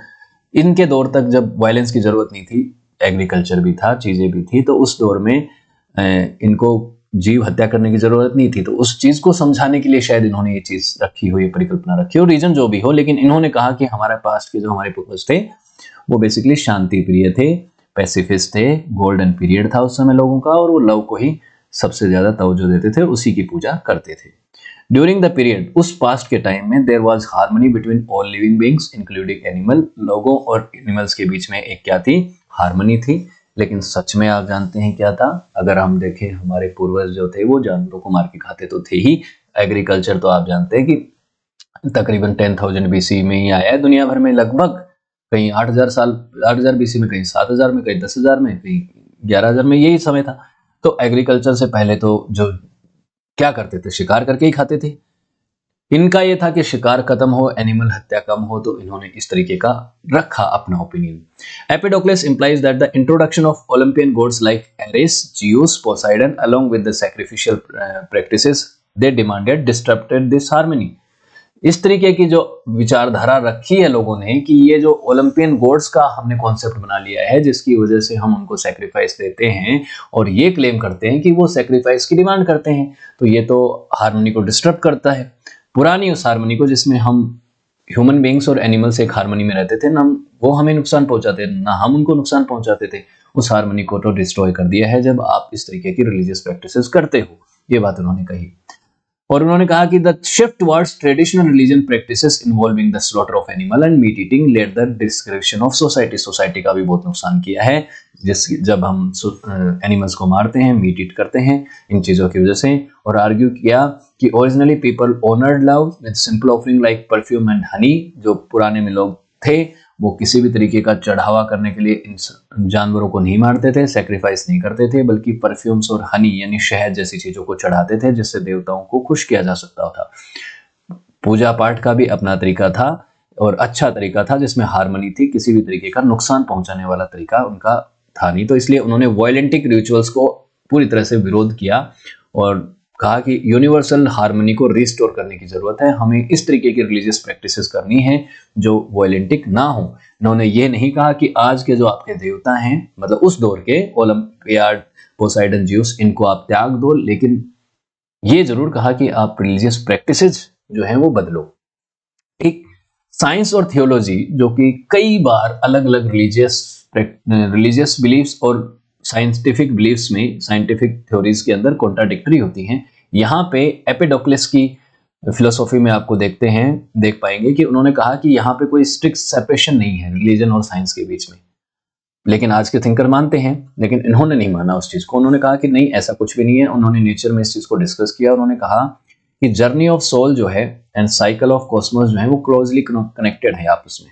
इनके दौर तक जब वायलेंस की जरूरत नहीं थी, एग्रीकल्चर भी था, चीजें भी थी, तो उस दौर में इनको जीव हत्या करने की जरूरत नहीं थी। तो उस चीज को समझाने के लिए शायद इन्होंने ये चीज रखी हुई, परिकल्पना रखी, और रीजन जो भी हो, लेकिन इन्होंने कहा कि हमारे पास्ट के जो हमारे पूर्वज थे वो बेसिकली शांति प्रिय थे, पैसिफिस्ट थे, गोल्डन पीरियड था उस समय लोगों का, और वो लव को ही सबसे ज्यादा तवज्जो देते थे, उसी की पूजा करते थे। ड्यूरिंग द पीरियड, उस पास्ट के टाइम में, there was harmony between all living beings including animal. लोगों और एनिमल्स के बीच में एक क्या थी, हार्मनी थी। लेकिन सच में आप जानते हैं क्या था? अगर हम देखें, हमारे पूर्वज जो थे वो जानवरों को मार के खाते तो थे ही। एग्रीकल्चर तो आप जानते हैं कि तकरीबन 10,000 BC में ही आया है दुनिया भर में, लगभग कहीं 8,000 साल, 8,000 BC में, कहीं 7,000 में, कहीं 10,000 में, कहीं 11,000 में, यही समय था। तो एग्रीकल्चर से पहले तो जो क्या करते थे, शिकार करके ही खाते थे। इनका ये था कि शिकार खत्म हो, एनिमल हत्या कम हो, तो इन्होंने इस तरीके का रखा अपना opinion. एपिडोक्लेस implies that the introduction of Olympian gods like Ares, Zeus, Poseidon along with the sacrificial practices they demanded disrupted this harmony। इस तरीके की जो विचारधारा रखी है लोगों ने कि ये जो ओलंपियन गॉड्स का हमने कॉन्सेप्ट बना लिया है, जिसकी वजह से हम उनको सेक्रीफाइस देते हैं और ये क्लेम करते हैं कि वो सेक्रीफाइस की डिमांड करते हैं, तो ये तो हार्मनी को डिस्टर्ब करता है, पुरानी उस हार्मनी को जिसमें हम ह्यूमन बीइंग्स और एनिमल्स एक हार्मनी में रहते थे ना, वो हमें नुकसान पहुंचाते ना हम उनको नुकसान पहुंचाते थे। उस हार्मनी को तो डिस्ट्रॉय कर दिया है जब आप इस तरीके की रिलीजियस प्रैक्टिसेस करते हो। ये बात उन्होंने कही। और उन्होंने कहा कि the shift towards traditional religion practices involving the slaughter of animal and meat eating led the description of society. Society का भी बहुत नुकसान किया है, जब हम एनिमल्स को मारते हैं, मीट ईट करते हैं इन चीजों की वजह से। और आर्ग्यू किया कि originally people honoured love with simple offering like perfume and honey. जो पुराने में लोग थे वो किसी भी तरीके का चढ़ावा करने के लिए इन जानवरों को नहीं मारते थे, सेक्रीफाइस नहीं करते थे, बल्कि परफ्यूम्स और हनी यानी शहद जैसी चीजों को चढ़ाते थे, जिससे देवताओं को खुश किया जा सकता था। पूजा पाठ का भी अपना तरीका था और अच्छा तरीका था, जिसमें हार्मनी थी, किसी भी तरीके का नुकसान पहुंचाने वाला तरीका उनका था नहीं। तो इसलिए उन्होंने वायलेंटिक रिचुअल्स को पूरी तरह से विरोध किया और कहा कि यूनिवर्सल हार्मनी को रिस्टोर करने की जरूरत है, हमें इस तरीके की रिलीजियस प्रैक्टिसेस करनी है जो वायलेंटिक ना हो। इन्होंने ये नहीं कहा कि आज के जो आपके देवता हैं, मतलब उस दौर के ओलंपियाड, पोसाइडन, ज्यूस, इनको आप त्याग दो, लेकिन ये जरूर कहा कि आप रिलीजियस प्रैक्टिसेस जो हैं वो बदलो। ठीक, साइंस और थियोलॉजी जो कि कई बार अलग अलग रिलीजियस बिलीफ्स और साइंटिफिक बिलीफ्स में, साइंटिफिक थ्योरीज के अंदर कॉन्ट्राडिक्टरी होती हैं, यहाँ पे एपिडोक्लेस की फिलोसॉफी में आपको देख पाएंगे कि उन्होंने कहा कि यहाँ पे कोई स्ट्रिक्ट सेपरेशन नहीं है रिलीजन और साइंस के बीच में। लेकिन आज के थिंकर मानते हैं, लेकिन इन्होंने नहीं माना उस चीज को। उन्होंने कहा कि नहीं, ऐसा कुछ भी नहीं है। उन्होंने नेचर में इस चीज को डिस्कस किया। उन्होंने कहा कि जर्नी ऑफ सोल जो है एंड साइकिल ऑफ कॉस्मोस जो है वो क्लोजली कनेक्टेड है आपस में,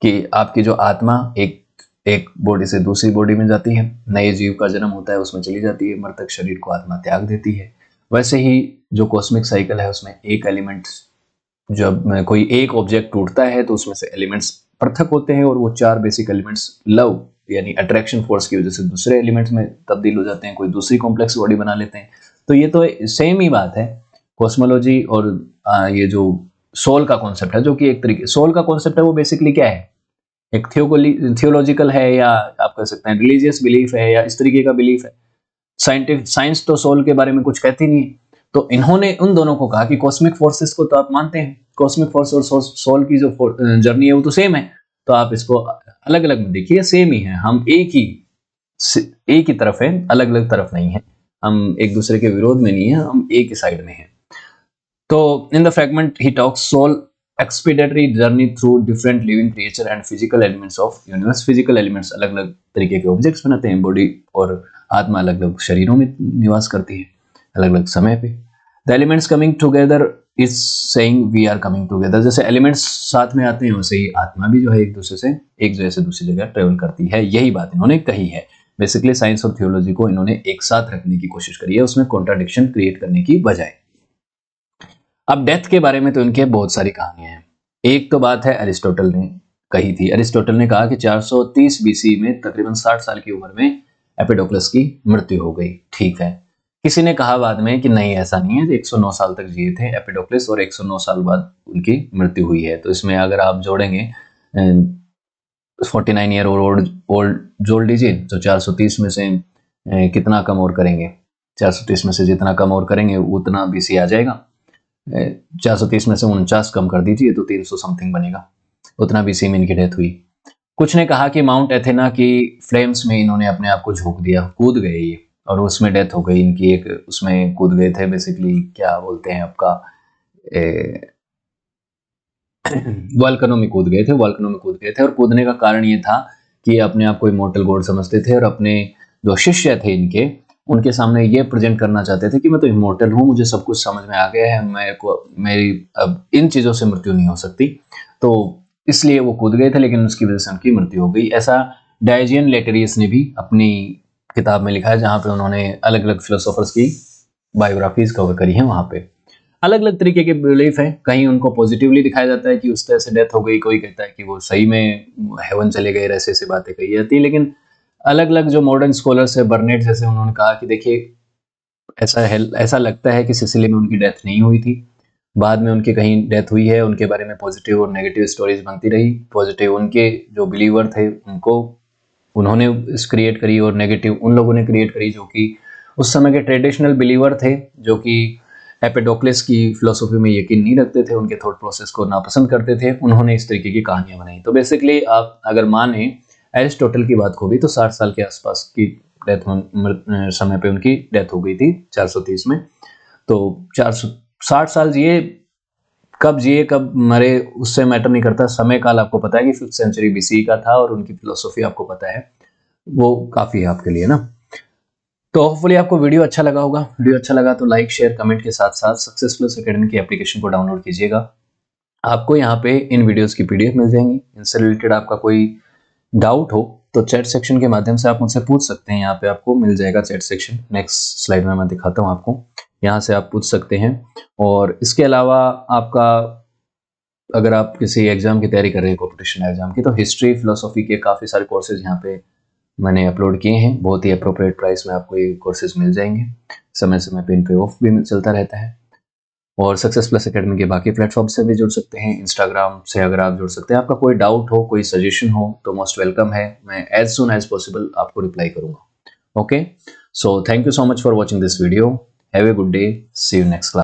कि आपकी जो आत्मा एक बॉडी से दूसरी बॉडी में जाती है, नए जीव का जन्म होता है, उसमें चली जाती है, मृतक शरीर को आत्मा त्याग देती है, वैसे ही जो कॉस्मिक साइकिल है उसमें एक एलिमेंट, जब कोई एक ऑब्जेक्ट टूटता है तो उसमें से एलिमेंट्स पृथक होते हैं और वो 4 बेसिक एलिमेंट्स लव यानी अट्रैक्शन फोर्स की वजह से दूसरे एलिमेंट्स में तब्दील हो जाते हैं, कोई दूसरी कॉम्प्लेक्स बॉडी बना लेते हैं। तो ये तो सेम ही बात है, कॉस्मोलॉजी और ये जो सोल का कॉन्सेप्ट है, जो कि एक तरीके सोल का कॉन्सेप्ट है, वो बेसिकली क्या है, एक थियोलॉजिकल है, या आप कह सकते हैं रिलीजियस बिलीफ है, या इस तरीके का बिलीफ है। साइंटिफिक साइंस तो सोल के बारे में कुछ कहती नहीं है। तो इन्होंने उन दोनों को कहा कि कॉस्मिक फोर्सेस को तो आप मानते हैं, कॉस्मिक फोर्स और सोल की जो जर्नी है वो तो सेम है, तो आप इसको अलग अलग में देखिए, सेम ही है, हम एक ही तरफ है, अलग अलग तरफ नहीं है, हम एक दूसरे के विरोध में नहीं है, हम एक ही साइड में हैं। तो in the fragment he talks soul expeditionary journey through different living creature and physical elements of universe. Physical elements अलग अलग तरीके के ऑब्जेक्ट्स बनाते हैं, बॉडी और आत्मा अलग अलग शरीरों में निवास करती है अलग अलग समय पे। The elements coming together is saying we are coming together. जैसे एलिमेंट्स साथ में आते हैं वैसे ही आत्मा भी जो है एक दूसरे से एक जगह से दूसरी जगह ट्रेवल करती है, यही बात इन्होंने कही है। बेसिकली साइंस और थियोलॉजी को इन्होंने एक साथ रखने की कोशिश करी है, उसमें कॉन्ट्राडिक्शन क्रिएट करने की बजाय। अब डेथ के बारे में तो इनके बहुत सारी कहानियां हैं। एक तो बात है अरिस्टोटल ने कही थी, अरिस्टोटल ने कहा कि 430 बीसी में तकरीबन 60 साल की उम्र में एपिडोक्लस की मृत्यु हो गई। ठीक है, किसी ने कहा बाद में कि नहीं ऐसा नहीं है, 109 साल तक जिए थे एपिडोक्लस और 109 साल बाद उनकी मृत्यु हुई है। तो इसमें अगर आप जोड़ेंगे 49 ईयर ओल्ड जोड़ लीजिए, तो 430 में से कितना कम और करेंगे, 430 में से जितना कम और करेंगे उतना बीसी आ जाएगा। 430 में से 49 कम कर दीजिए तो 300 समथिंग बनेगा, उतना बीसी में इनकी डेथ हुई। कुछ ने कहा कि माउंट एथेना की फ्लेम्स में इन्होंने अपने आप को झोंक दिया, कूद गए ये, और उसमें डेथ हो गई इनकी। एक उसमें कूद गए थे, बेसिकली क्या बोलते हैं आपका, वॉल्केनो में कूद गए थे, वॉल्केनो में कूद गए थे। और कूदने का कारण ये था कि अपने आप को इमॉर्टल गॉड समझते थे और अपने जो शिष्य थे इनके, उनके सामने ये प्रेजेंट करना चाहते थे कि मैं तो इमॉर्टल हूँ, मुझे सब कुछ समझ में आ गया है, मेरी अब इन चीज़ों से मृत्यु नहीं हो सकती। तो इसलिए वो कूद गए थे, लेकिन उसकी वजह से उनकी मृत्यु हो गई। ऐसा डायोजियन लेटेरियस ने भी अपनी किताब में लिखा है, जहाँ पे उन्होंने अलग अलग फिलोसोफर्स की बायोग्राफीज कवर करी है। वहाँ पे अलग अलग तरीके के बिलीफ है, कहीं उनको पॉजिटिवली दिखाया जाता है कि उस तरह से डेथ हो गई, कोई कहता है कि वो सही में हेवन चले गए, ऐसे ऐसे बातें कही जाती है। लेकिन अलग अलग जो मॉडर्न स्कॉलर्स है, बर्नेट जैसे, उन्होंने कहा कि देखिए ऐसा लगता है कि सिसिली में उनकी डेथ नहीं हुई थी, बाद में उनकी कहीं डेथ हुई है। उनके बारे में पॉजिटिव और नेगेटिव स्टोरीज बनती रही। पॉजिटिव उनके जो बिलीवर थे उनको उन्होंने क्रिएट करी, और नेगेटिव उन लोगों ने क्रिएट करी जो कि उस समय के ट्रेडिशनल बिलीवर थे, जो कि एपिडोक्लेस की फिलोसफी में यकीन नहीं रखते थे, उनके थॉट प्रोसेस को नापसंद करते थे। उन्होंने इस तरीके की कहानियां बनाई। तो बेसिकली आप अगर माने एरिस्टोटल की बात को भी, तो 60 साल के आसपास की डेथ समय पे उनकी डेथ हो गई थी 430 में। तो 460 साल जिए, कब जिए कब मरे उससे मैटर नहीं करता। समय काल आपको पता है कि 5th सेंचुरी बीसी का था, और उनकी फिलोसफी आपको पता है, वो काफी है आपके लिए ना। तो होपफुली आपको वीडियो अच्छा लगा होगा। वीडियो अच्छा लगा तो लाइक शेयर कमेंट के साथ साथ सक्सेस प्लस एकेडमी की एप्लीकेशन को डाउनलोड कीजिएगा। आपको यहाँ पे इन वीडियोस की पीडीएफ मिल जाएंगी। इनसे रिलेटेड आपका कोई डाउट हो तो चैट सेक्शन के माध्यम से आप मुझसे पूछ सकते हैं। यहाँ पे आपको मिल जाएगा चैट सेक्शन, नेक्स्ट स्लाइड में मैं दिखाता हूँ आपको, यहाँ से आप पूछ सकते हैं। और इसके अलावा आपका अगर आप किसी एग्जाम की तैयारी कर रहे हैं, कॉम्पिटिशन एग्जाम की, तो हिस्ट्री फिलोसॉफी के काफ़ी सारे कोर्सेज यहाँ पे मैंने अपलोड किए हैं। बहुत ही अप्रोप्रिएट प्राइस में आपको ये कोर्सेज मिल जाएंगे। समय समय पे इन पे ऑफ भी चलता रहता है। और सक्सेस प्लस एकेडमी के बाकी प्लेटफॉर्म से भी जुड़ सकते हैं, इंस्टाग्राम से अगर आप जुड़ सकते हैं। आपका कोई डाउट हो, कोई सजेशन हो तो मोस्ट वेलकम है, मैं एज सुन एज पॉसिबल आपको रिप्लाई करूंगा। Okay, so thank you so much for watching this video. Have a good day, see you next class.